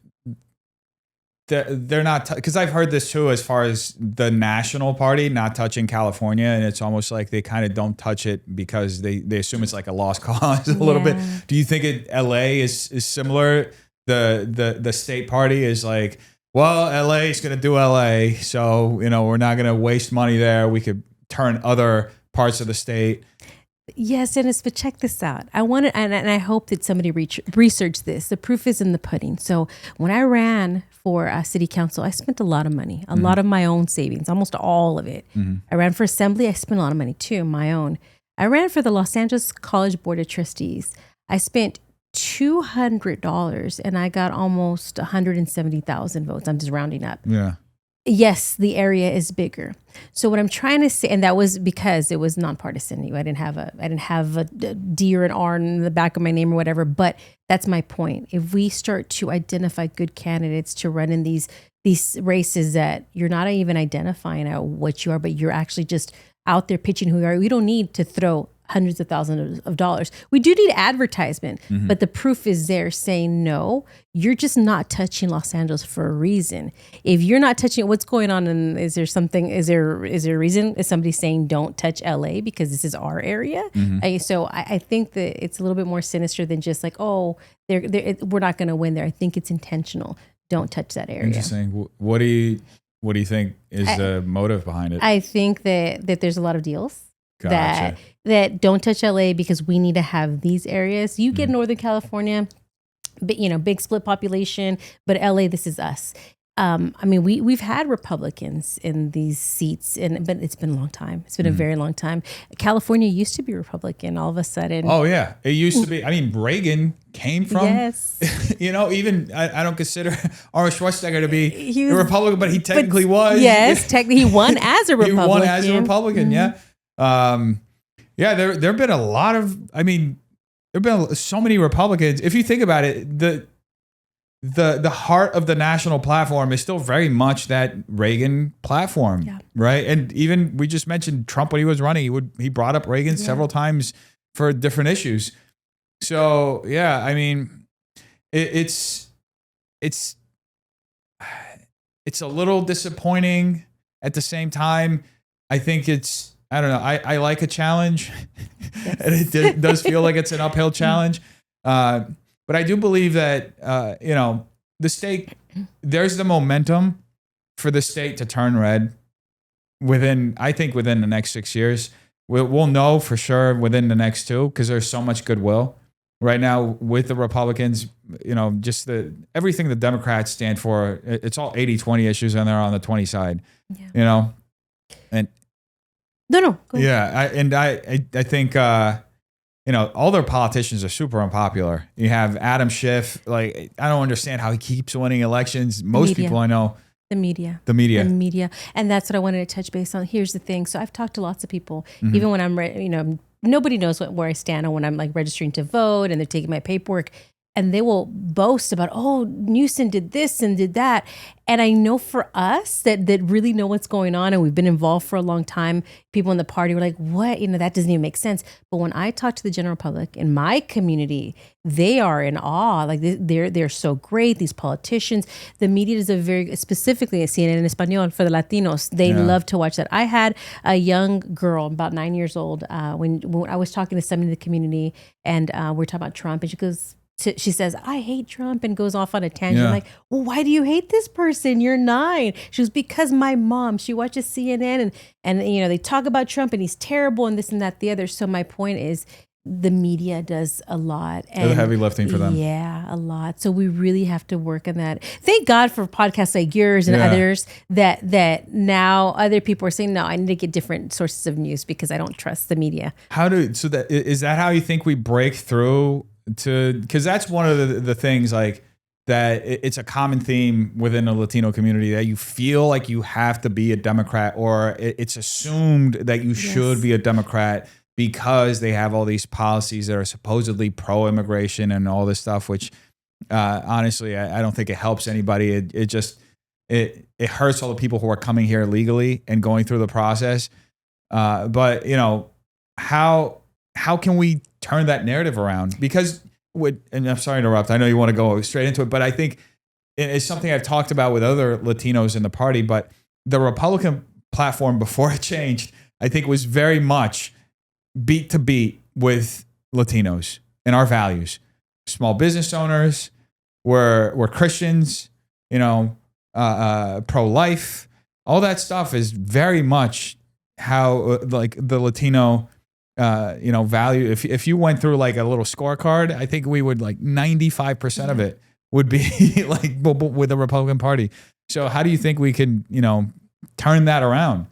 not, because I've heard this too, as far as the national party not touching California, and it's almost like they kind of don't touch it because they assume it's like a lost cause a little bit. Do you think LA is similar? The state party is like, well, LA is going to do LA, so we're not going to waste money there. We could turn other parts of the state. Yes, Dennis, but check this out. I wanted, and I hope that somebody researched this. The proof is in the pudding. So when I ran for city council, I spent a lot of money, a lot of my own savings, almost all of it. I ran for assembly. I spent a lot of money too, my own. I ran for the Los Angeles College Board of Trustees. I spent $200 and I got almost 170,000 votes. I'm just rounding up. Yeah. Yes, the area is bigger. So what I'm trying to say, and that was because it was nonpartisan. I didn't have a D or an R in the back of my name or whatever. But that's my point. If we start to identify good candidates to run in these races that you're not even identifying out what you are, but you're actually just out there pitching who you are, we don't need to throw hundreds of thousands of dollars. We do need advertisement, but the proof is there saying, no, you're just not touching Los Angeles for a reason. If you're not touching it, what's going on? And is there a reason? Is somebody saying don't touch LA because this is our area? So I think that it's a little bit more sinister than just like, oh, we're not going to win there. I think it's intentional. Don't touch that area. Interesting. What do you think is the motive behind it? I think that there's a lot of deals. Gotcha. That don't touch LA because we need to have these areas. You get Northern California, big split population, but LA, this is us. We've had Republicans in these seats, but it's been a long time. It's been a very long time. California used to be Republican. All of a sudden, oh yeah, it used to be. Reagan came from. Yes. Even I don't consider Arnold Schwarzenegger to be a Republican, but he technically was. Yes, technically he won as a Republican. He won as a Republican. Yeah. There've been a lot of, there've been so many Republicans. If you think about it, the heart of the national platform is still very much that Reagan platform, right? And even we just mentioned Trump when he was running, he brought up Reagan several times for different issues. So yeah, I mean, it's it's a little disappointing at the same time. I think I don't know. I like a challenge, Yes. and it does feel like it's an uphill challenge. But I do believe that the state, there's the momentum for the state to turn red within the next 6 years. We'll know for sure within the next 2 because there's so much goodwill right now with the Republicans. Just everything the Democrats stand for, it's all 80-20 issues, and they're on the 20 side. Yeah. And No, go ahead. yeah, I think all their politicians are super unpopular. You have Adam Schiff. Like, I don't understand how he keeps winning elections. Most people I know. The media. And that's what I wanted to touch base on. Here's the thing. So I've talked to lots of people, even when I'm, nobody knows where I stand on when I'm like registering to vote and they're taking my paperwork. And they will boast about, oh, Newsom did this and did that. And I know for us that really know what's going on and we've been involved for a long time, people in the party were like, what? That doesn't even make sense. But when I talk to the general public in my community, they are in awe. Like they're so great, these politicians. The media is specifically CNN en Español for the Latinos. They love to watch that. I had a young girl, about 9 years old, when I was talking to somebody in the community and we're talking about Trump, and she says, I hate Trump, and goes off on a tangent. I'm like, well, why do you hate this person? You're 9. She was, because my mom, she watches CNN and they talk about Trump and he's terrible and this and that, the other. So my point is the media does a lot. And the heavy lifting for them. Yeah, a lot. So we really have to work on that. Thank God for podcasts like yours and others that now other people are saying, no, I need to get different sources of news because I don't trust the media. Is that how you think we break through because that's one of the things like that it's a common theme within the Latino community that you feel like you have to be a Democrat, or it's assumed that you should be a Democrat because they have all these policies that are supposedly pro-immigration and all this stuff, which honestly, I don't think it helps anybody. It hurts all the people who are coming here legally and going through the process. But how can we turn that narrative around? Because and I'm sorry to interrupt, I know you want to go straight into it, but I think it's something I've talked about with other Latinos in the party, but the Republican platform before it changed, I think was very much beat to beat with Latinos and our values. Small business owners, we're Christians, pro-life, all that stuff is very much how like the Latino value. If you went through like a little scorecard, I think we would like 95% of it would be like with the Republican Party. So how do you think we can, turn that around?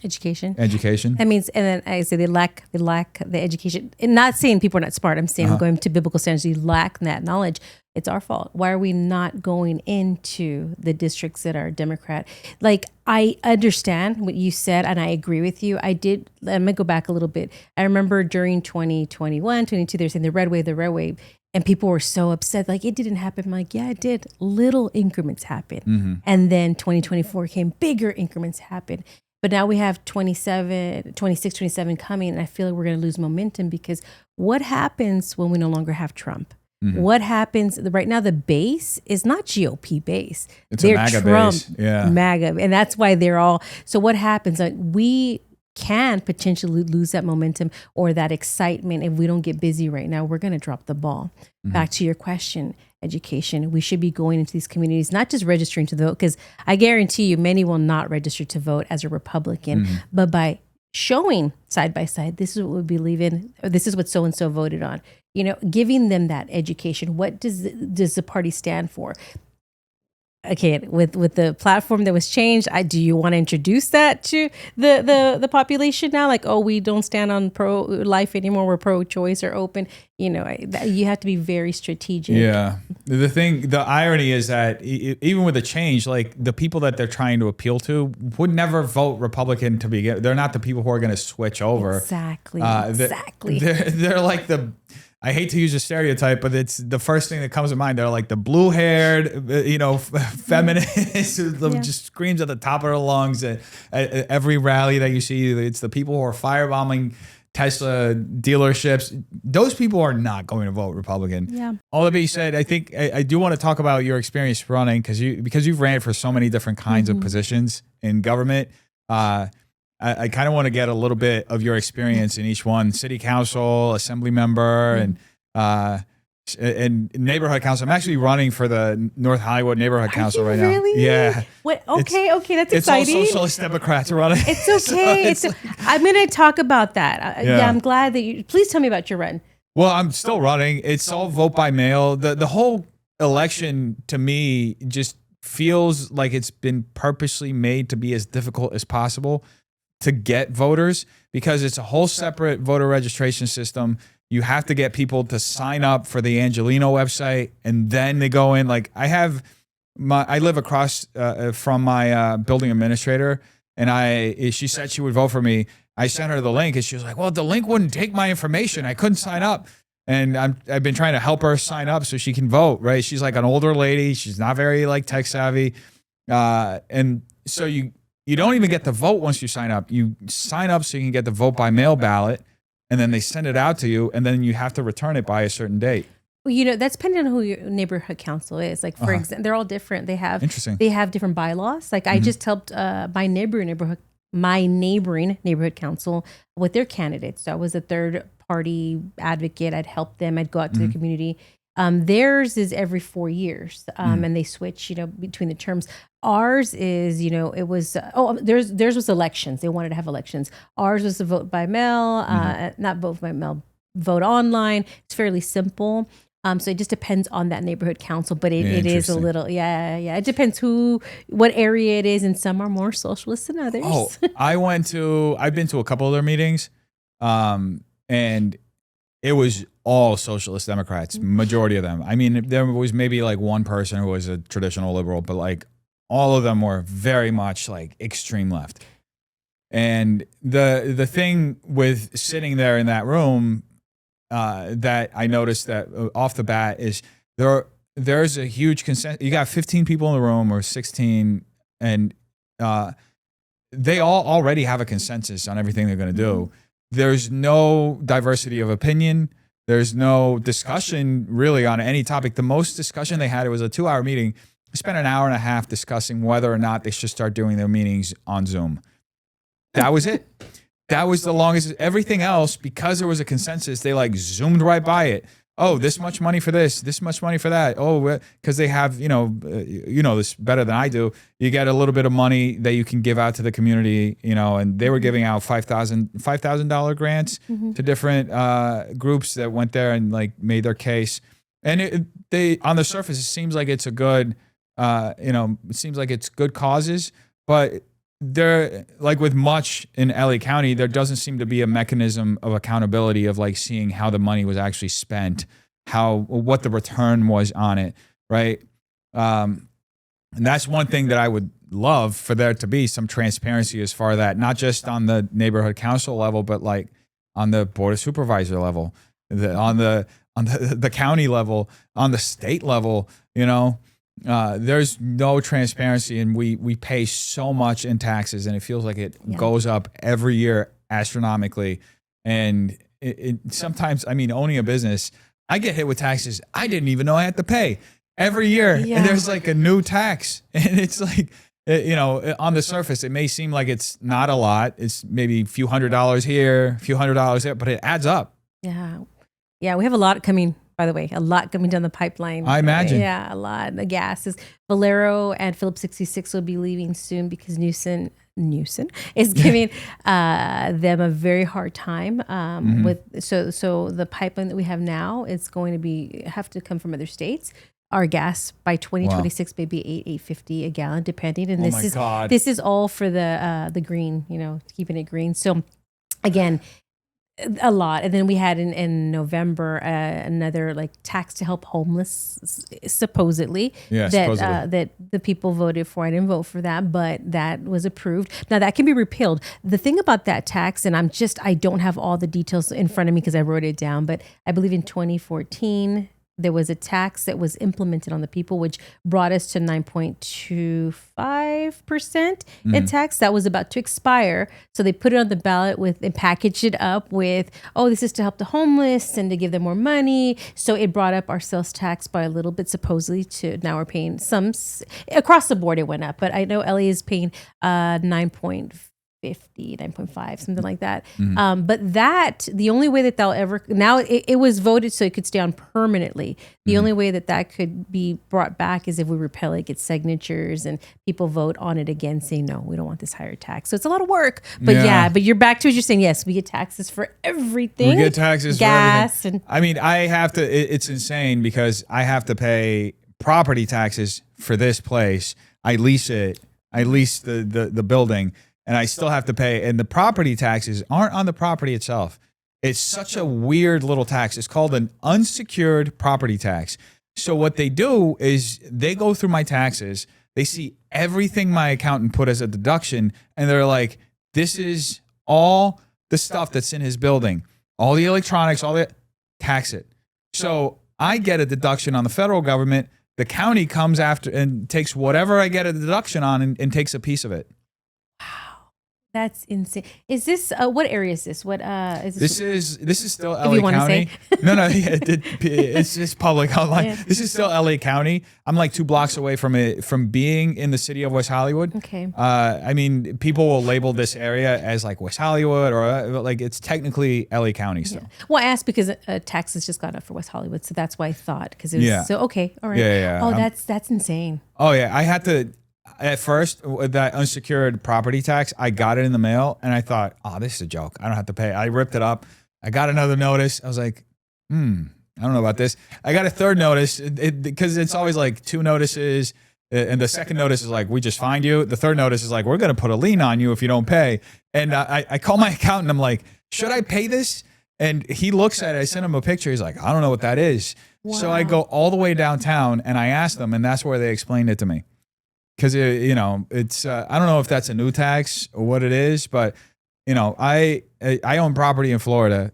Education. That means, and then I say they lack the education. And not saying people are not smart. I'm saying going to biblical standards, you lack that knowledge. It's our fault. Why are we not going into the districts that are Democrat? Like, I understand what you said, and I agree with you. I'm going to go back a little bit. I remember during 2021, 22, they were saying the red wave. And people were so upset, like, it didn't happen. I'm like, yeah, it did. Little increments happened. Mm-hmm. And then 2024 came, bigger increments happened. But now we have 26, 27 coming, and I feel like we're going to lose momentum because what happens when we no longer have Trump? Mm-hmm. What happens right now? The base is not GOP base. They're a MAGA Trump base. Yeah. MAGA. And that's why they're all. So what happens? Like, we can potentially lose that momentum or that excitement if we don't get busy right now. We're going to drop the ball. Mm-hmm. Back to your question, education. We should be going into these communities, not just registering to vote, because I guarantee you many will not register to vote as a Republican, mm-hmm. but by showing side by side, this is what we believe in, or this is what so-and-so voted on. Giving them that education. What does the party stand for? Okay, with the platform that was changed, do you want to introduce that to the population now? Like, oh, we don't stand on pro-life anymore. We're pro-choice or open. You have to be very strategic. Yeah. The irony is that even with the change, like the people that they're trying to appeal to would never vote Republican to begin. They're not the people who are going to switch over. Exactly. They're like I hate to use a stereotype, but it's the first thing that comes to mind. They're like the blue-haired, feminists who just screams at the top of their lungs at every rally that you see. It's the people who are firebombing Tesla dealerships. Those people are not going to vote Republican. Yeah. All that being said, I think I do want to talk about your experience running because you've ran for so many different kinds of positions in government. I kind of want to get a little bit of your experience in each one: city council, assembly member, and neighborhood council. I'm actually running for the North Hollywood neighborhood council right now. Really? Yeah. What? Okay, that's exciting. It's all socialist Democrats running. It's okay. I'm going to talk about that. Yeah, I'm glad that you. Please tell me about your run. Well, I'm still running. It's all vote by mail. The whole election to me just feels like it's been purposely made to be as difficult as possible to get voters because it's a whole separate voter registration system. You have to get people to sign up for the Angelino website, and then they go in. Like I live across from my building administrator, and she said she would vote for me. I sent her the link, and she was like, "Well, the link wouldn't take my information. I couldn't sign up." And I've been trying to help her sign up so she can vote. Right? She's like an older lady. She's not very like tech savvy, and so you don't even get to vote once you sign up. You sign up so you can get the vote by mail ballot. And then they send it out to you, and then you have to return it by a certain date. Well, that's depending on who your neighborhood council is. Like, for example, they're all different. They have different bylaws. Like, I just helped my neighboring neighborhood council with their candidates. So I was a third party advocate. I'd help them. I'd go out to the community. Theirs is every 4 years, and they switch, between the terms. Ours is, it was, theirs was elections. They wanted to have elections. Ours was a vote by mail, not vote by mail, vote online. It's fairly simple. So it just depends on that neighborhood council, but it is a little, it depends what area it is. And some are more socialist than others. Oh, I've been to a couple of their meetings, and it was all socialist Democrats, majority of them. I mean, there was maybe like one person who was a traditional liberal, but like all of them were very much like extreme left. And the thing with sitting there in that room that I noticed that off the bat is there's a huge consensus. You got 15 people in the room or 16, and they all already have a consensus on everything they're going to do. There's no diversity of opinion. There's no discussion really on any topic. The most discussion they had, it was a 2-hour meeting. They spent an hour and a half discussing whether or not they should start doing their meetings on Zoom. That was it. That was the longest. Everything else, because there was a consensus, they like zoomed right by it. Oh, this much money for this much money for that. Oh, because they have, this better than I do. You get a little bit of money that you can give out to the community, and they were giving out $5,000 grants to different groups that went there and like made their case. And they on the surface, it seems like it's a good, it seems like it's good causes, but there, like with much in LA County, there doesn't seem to be a mechanism of accountability of like seeing how the money was actually spent, what the return was on it, right? And that's one thing that I would love for there to be some transparency as far as that, not just on the neighborhood council level, but like on the board of supervisor level, on the county level, on the state level, there's no transparency, and we pay so much in taxes, and it feels like it goes up every year astronomically. And it sometimes, I mean, owning a business, I get hit with taxes I didn't even know I had to pay every year. And there's like a new tax, and it's like, on the surface, it may seem like it's not a lot. It's maybe a few $100s here, a few $100s there, but it adds up. Yeah. Yeah. We have a lot coming. By the way, a lot coming down the pipeline. I imagine. Yeah, a lot. The gas is Valero and Phillips 66 will be leaving soon because Newsom is giving them a very hard time with so the pipeline that we have now is going to have to come from other states. Our gas by 2026 may be $8.50 a gallon, depending. And this is all for the green, keeping it green. So again, a lot. And then we had in November another like tax to help homeless, supposedly, that the people voted for. I didn't vote for that, but that was approved. Now that can be repealed. The thing about that tax, and I don't have all the details in front of me because I wrote it down, but I believe in 2014 there was a tax that was implemented on the people, which brought us to 9.25% in tax that was about to expire. So they put it on the ballot and packaged it up with, oh, this is to help the homeless and to give them more money. So it brought up our sales tax by a little bit, supposedly, to now we're paying across the board it went up. But I know LA is paying 9.5, something like that. But the only way that they'll ever, now it was voted so it could stay on permanently. The only way that could be brought back is if we repeal it, get signatures, and people vote on it again, saying, no, we don't want this higher tax. So it's a lot of work. But but you're back to what you're saying. Yes, we get taxes for everything. We get taxes gas for everything. I mean, I have to, it's insane because I have to pay property taxes for this place. I lease it. I lease the building. And I still have to pay. And the property taxes aren't on the property itself. It's such a weird little tax. It's called an unsecured property tax. So what they do is they go through my taxes. They see everything my accountant put as a deduction. And they're like, this is all the stuff that's in his building. All the electronics, tax it. So I get a deduction on the federal government. The county comes after and takes whatever I get a deduction on and takes a piece of it. That's insane. Is this what area is this? What is this? This is still LA County. No, it's just public online. Yeah. This is still LA County. I'm like 2 blocks away from being in the city of West Hollywood. Okay. I mean, people will label this area as like West Hollywood or like it's technically LA County still. Yeah. Well, I asked because taxes just got up for West Hollywood, so that's why I thought because it was so okay. All right. Yeah. Oh, that's insane. Oh yeah, I had to. At first, with that unsecured property tax, I got it in the mail, and I thought, oh, this is a joke. I don't have to pay. I ripped it up. I got another notice. I was like, I don't know about this. I got a third notice because it's always like 2 notices, and the second notice is like, we just fined you. The third notice is like, we're going to put a lien on you if you don't pay. And I call my accountant. I'm like, should I pay this? And he looks at it. I sent him a picture. He's like, I don't know what that is. Wow. So I go all the way downtown, and I asked them, and that's where they explained it to me. Because, it's, I don't know if that's a new tax or what it is, but, I own property in Florida.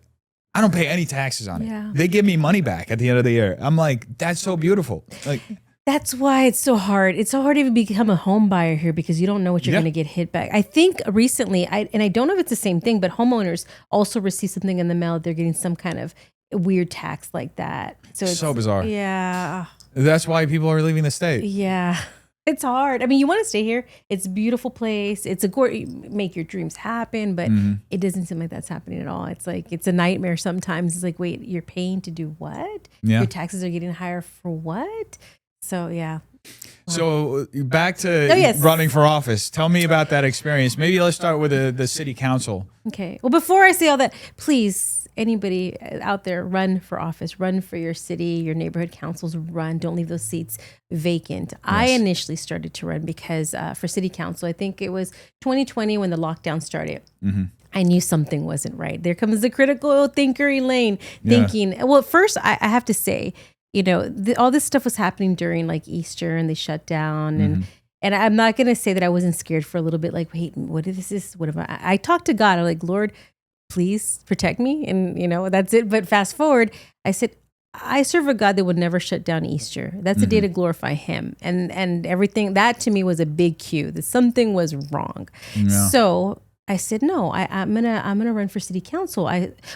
I don't pay any taxes on it. Yeah. They give me money back at the end of the year. I'm like, that's so beautiful. Like, that's why it's so hard. It's so hard to even become a home buyer here because you don't know what you're going to get hit back. I think recently, and I don't know if it's the same thing, but homeowners also receive something in the mail. They're getting some kind of weird tax like that. So it's so bizarre. Yeah. That's why people are leaving the state. Yeah. It's hard. I mean, you want to stay here. It's a beautiful place. It's make your dreams happen, but it doesn't seem like that's happening at all. It's like, it's a nightmare sometimes. It's like, wait, you're paying to do what? Yeah. Your taxes are getting higher for what? So, yeah. So back to running for office. Tell me about that experience. Maybe let's start with the city council. Okay. Well, before I say all that, please, anybody out there, run for office, run for your city, your neighborhood councils, run. Don't leave those seats vacant. Yes. I initially started to run because for city council, I think it was 2020 when the lockdown started. I knew something wasn't right. There comes the critical thinker, Elaine, thinking, well, first I have to say, all this stuff was happening during like Easter and they shut down and I'm not going to say that I wasn't scared for a little bit. Like, wait, what is this? What am I talked to God. I'm like, Lord, please protect me. And, that's it. But fast forward, I said, I serve a God that would never shut down Easter. That's a day to glorify him. And everything, that to me was a big cue that something was wrong. Yeah. So I said, no, I'm gonna run for city council.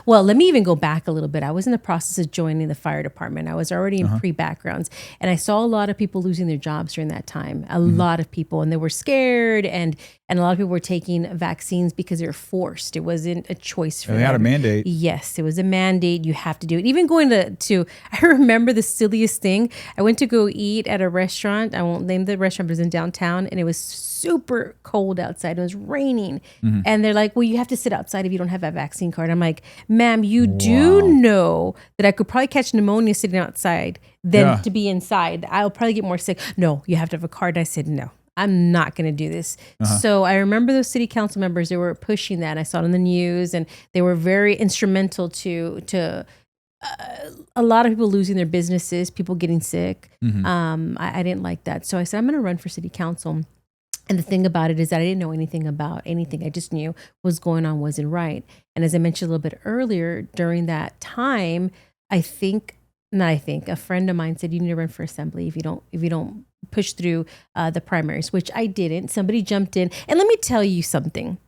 Well, let me even go back a little bit. I was in the process of joining the fire department. I was already in pre-backgrounds, and I saw a lot of people losing their jobs during that time. A lot of people, and they were scared, and a lot of people were taking vaccines because they were forced. It wasn't a choice for them. They had a mandate. Yes, it was a mandate. You have to do it. Even going to I remember the silliest thing. I went to go eat at a restaurant. I won't name the restaurant, but it was in downtown, and it was super cold outside. It was raining. And they're like, well, you have to sit outside if you don't have a vaccine card. I'm like, ma'am, you do know that I could probably catch pneumonia sitting outside than to be inside. I'll probably get more sick. No, you have to have a card. I said, no, I'm not going to do this. So I remember those city council members, they were pushing that. I saw it on the news, and they were very instrumental to a lot of people losing their businesses, people getting sick. I didn't like that. So I said, I'm going to run for city council. And the thing about it is that I didn't know anything about anything. I just knew what was going on wasn't right. And as I mentioned a little bit earlier, during that time, I think And I think a friend of mine said you need to run for assembly if you don't push through the primaries, which I didn't. Somebody jumped in, and let me tell you something.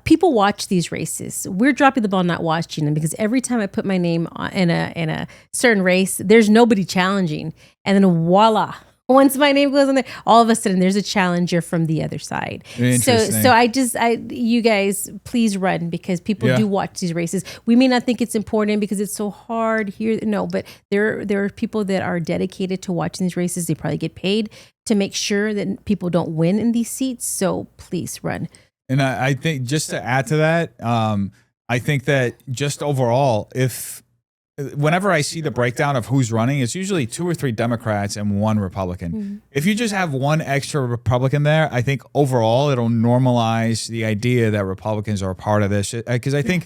People watch these races. We're dropping the ball, not watching them, because every time I put my name in a certain race, there's nobody challenging, and then voila. Once my name goes on there, all of a sudden there's a challenger from the other side. So you guys, please run, because people do watch these races. We may not think it's important because it's so hard here. No, but there are people that are dedicated to watching these races. They probably get paid to make sure that people don't win in these seats. So please run. And I think, just to add to that, I think that just overall, whenever I see the breakdown of who's running, it's usually 2 or 3 Democrats and 1 Republican. If you just have 1 extra Republican there, I think overall it'll normalize the idea that Republicans are a part of this. Because I think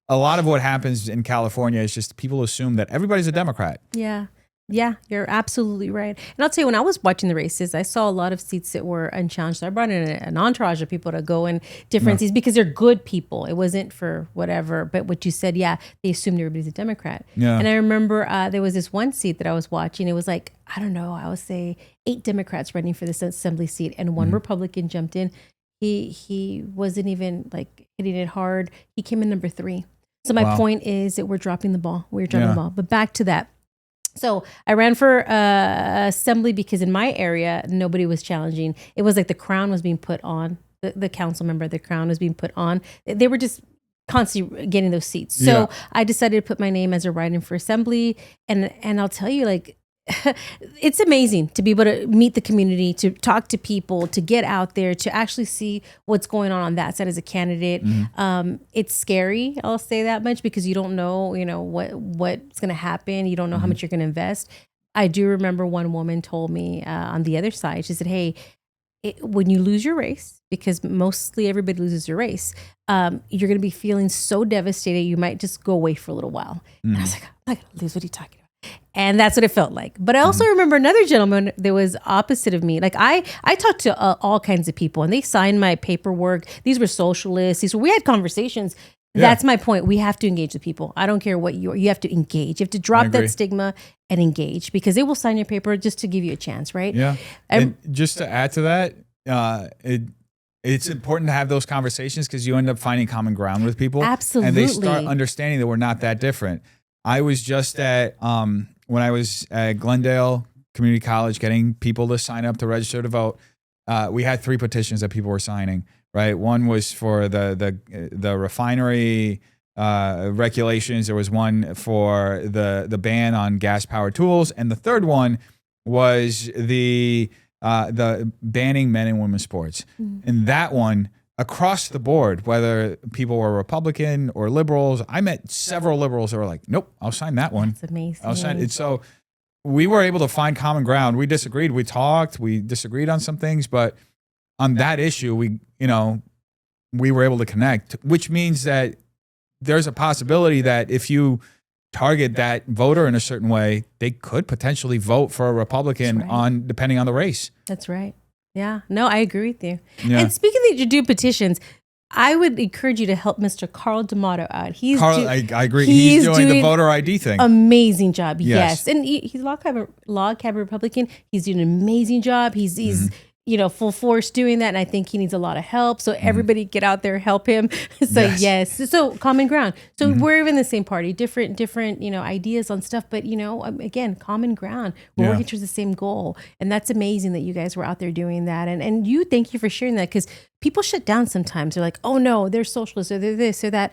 a lot of what happens in California is just people assume that everybody's a Democrat. Yeah, you're absolutely right. And I'll tell you, when I was watching the races, I saw a lot of seats that were unchallenged. So I brought in an entourage of people to go in different seats because they're good people. It wasn't for whatever. But what you said, they assumed everybody's a Democrat. Yeah. And I remember there was this one seat that I was watching. It was like, I don't know, I would say 8 Democrats running for this assembly seat, and 1 Republican jumped in. He wasn't even like hitting it hard. He came in number 3. So my point is that we're dropping the ball. We're dropping the ball. But back to that. So I ran for assembly because in my area, nobody was challenging. It was like the crown was being put on. The council member, the crown was being put on. They were just constantly getting those seats. So I decided to put my name as a write-in for assembly. And I'll tell you, like, it's amazing to be able to meet the community, to talk to people, to get out there, to actually see what's going on that side as a candidate. It's scary, I'll say that much, because you don't know, what's going to happen. You don't know how much you're going to invest. I do remember one woman told me on the other side, she said, hey, when you lose your race, because mostly everybody loses their race, you're going to be feeling so devastated, you might just go away for a little while. And I was like, I'm not going to lose. What are you talking about? And that's what it felt like. But I also remember another gentleman that was opposite of me. Like I talked to all kinds of people, and they signed my paperwork. These were socialists. We had conversations. That's my point. We have to engage the people. I don't care what you have to engage. You have to drop that stigma and engage, because they will sign your paper just to give you a chance, right? Yeah. And just to add to that, it's important to have those conversations, because you end up finding common ground with people. Absolutely. And they start understanding that we're not that different. I was just at, when I was at Glendale Community College, getting people to sign up to register to vote. We had 3 petitions that people were signing, right? One was for the refinery regulations. There was one for the ban on gas-powered tools. And the third one was the banning men and women's sports. And that one, across the board, whether people were Republican or liberals, I met several liberals that were like, nope, I'll sign that one. That's amazing. I'll sign it. So we were able to find common ground. We disagreed. We talked. We disagreed on some things. But on that issue, we were able to connect, which means that there's a possibility that if you target that voter in a certain way, they could potentially vote for a Republican depending on the race. That's right. Yeah, no, I agree with you. Yeah. And speaking that you do petitions, I would encourage you to help Mr. Carl D'Amato out. I agree. He's doing the voter ID thing. Amazing job. Yes. And he's a log cabin Republican. He's doing an amazing job. He's full force doing that. And I think he needs a lot of help. So everybody get out there, help him. So yes. So common ground. So we're in the same party, different, ideas on stuff. But, again, common ground. We're working towards the same goal. And that's amazing that you guys were out there doing that. And thank you for sharing that, because people shut down sometimes. They're like, oh no, they're socialists, or they're this or that.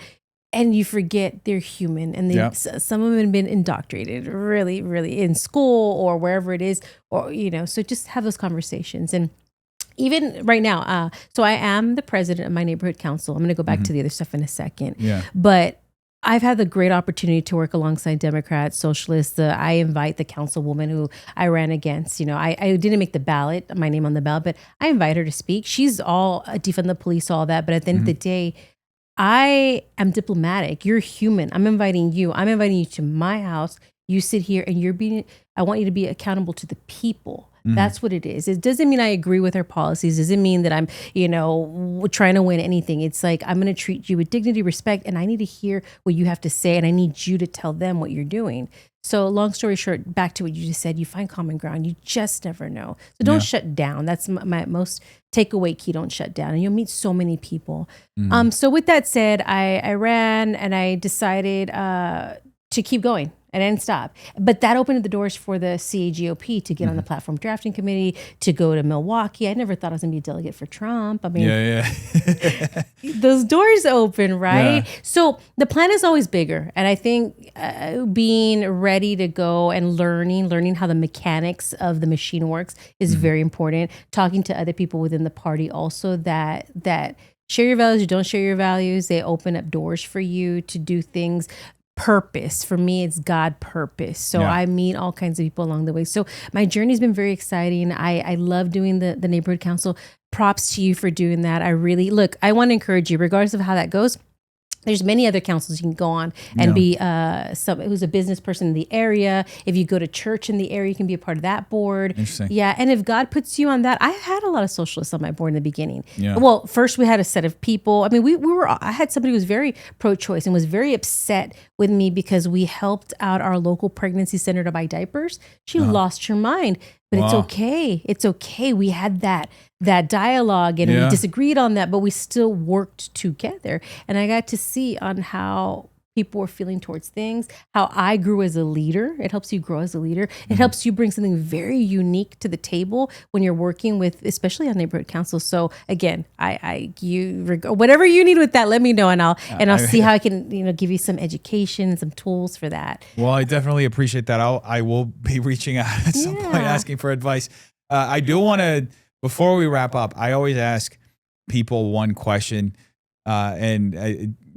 And you forget they're human, and some of them have been indoctrinated really, really in school or wherever it is, or, so just have those conversations. And even right now, so I am the president of my neighborhood council. I'm going to go back to the other stuff in a second. Yeah. But I've had the great opportunity to work alongside Democrats, socialists. I invite the councilwoman who I ran against. I didn't make the ballot, my name on the ballot, but I invite her to speak. She's all defund the police, all that. But at the end of the day, I am diplomatic. You're human. I'm inviting you. To my house. You sit here and I want you to be accountable to the people. That's what it is. It doesn't mean I agree with her policies. It doesn't mean that I'm, trying to win anything. It's like, I'm going to treat you with dignity, respect, and I need to hear what you have to say, and I need you to tell them what you're doing. So long story short, back to what you just said, you find common ground. You just never know. So don't shut down. That's my most takeaway key. Don't shut down. And you'll meet so many people. So with that said, I ran and I decided to keep going. I didn't stop. But that opened the doors for the CAGOP to get on the platform drafting committee, to go to Milwaukee. I never thought I was going to be a delegate for Trump. I mean, those doors open, right? Yeah. So the plan is always bigger. And I think being ready to go and learning how the mechanics of the machine works is very important. Talking to other people within the party also that share your values, you don't share your values. They open up doors for you to do things. Purpose for me, it's God purpose. So I meet all kinds of people along the way. So my journey's been very exciting. I love doing the neighborhood council. Props to you for doing that. I want to encourage you, regardless of how that goes. There's many other councils you can go on and be who's a business person in the area. If you go to church in the area, you can be a part of that board. Interesting. Yeah, and if God puts you on that, I had a lot of socialists on my board in the beginning. Yeah. Well, first we had a set of people. I mean, I had somebody who was very pro-choice and was very upset with me because we helped out our local pregnancy center to buy diapers. She lost her mind. But it's okay. It's okay. We had that dialogue and we disagreed on that, but we still worked together. And I got to see on how people were feeling towards things, how I grew as a leader. It helps you grow as a leader. It helps you bring something very unique to the table when you're working with, especially on neighborhood council. So again, whatever you need with that, let me know, and I'll see how I can give you some education and some tools for that. Well, I definitely appreciate that. I will be reaching out at some point asking for advice. I do want to, before we wrap up, I always ask people one question,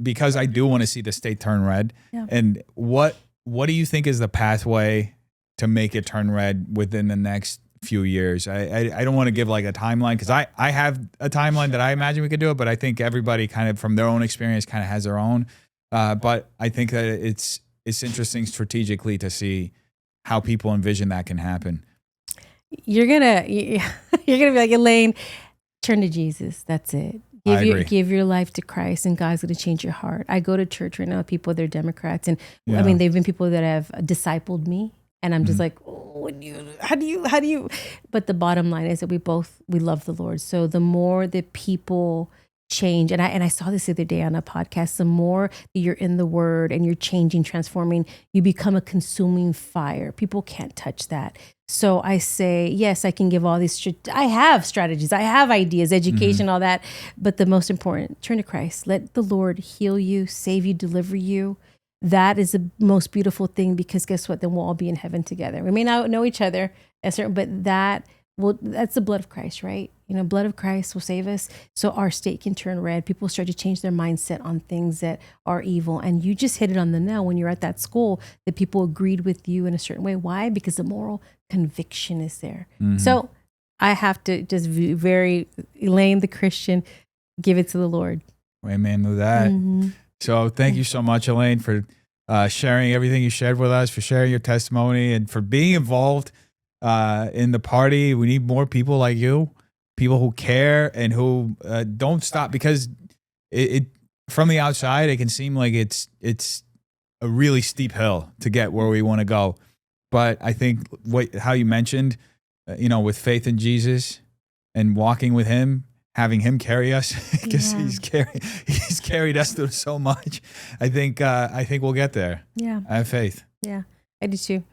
because I do want to see the state turn red. Yeah. And what do you think is the pathway to make it turn red within the next few years? I don't want to give like a timeline, because I have a timeline that I imagine we could do it, but I think everybody kind of from their own experience kind of has their own. But I think that it's interesting strategically to see how people envision that can happen. You're gonna be like, Elaine, turn to Jesus. That's it. Give your life to Christ, and God's going to change your heart. I go to church right now. People, they're Democrats, and I mean, they've been people that have discipled me, and I'm just like, how do you? But the bottom line is that we love the Lord. So the more that people change, and I saw this the other day on a podcast, the more that you're in the Word and you're changing, transforming, you become a consuming fire. People can't touch that. So I say, yes, I can give all these, I have strategies, I have ideas, education, all that. But the most important, turn to Christ. Let the Lord heal you, save you, deliver you. That is the most beautiful thing, because guess what? Then we'll all be in heaven together. We may not know each other, but that's the blood of Christ, right? Blood of Christ will save us. So our state can turn red. People start to change their mindset on things that are evil. And you just hit it on the nail when you're at that school, that people agreed with you in a certain way. Why? Because the moral conviction is there. So I have to just very Elaine the Christian, give it to the Lord. Amen to that. So thank you so much, Elaine, for sharing everything you shared with us, for sharing your testimony, and for being involved in the party. We need more people like you, people who care and who don't stop, because it from the outside, it can seem like it's a really steep hill to get where we want to go. But I think how you mentioned, with faith in Jesus and walking with him, having him carry us, because he's carried us through so much. I think we'll get there. Yeah. I have faith. Yeah, I do too.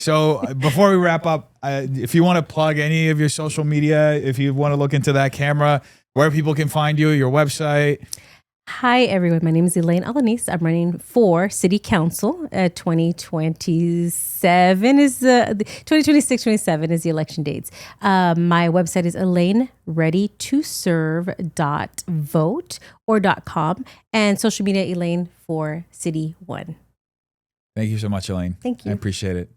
So before we wrap up, if you want to plug any of your social media, if you want to look into that camera, where people can find you, your website. Hi, everyone. My name is Elaine Alaniz. I'm running for City Council. 2027 is 2026-27 is the election dates. My website is elainereadytoserve.vote or .com, and social media Elaine for City 1. Thank you so much, Elaine. Thank you. I appreciate it.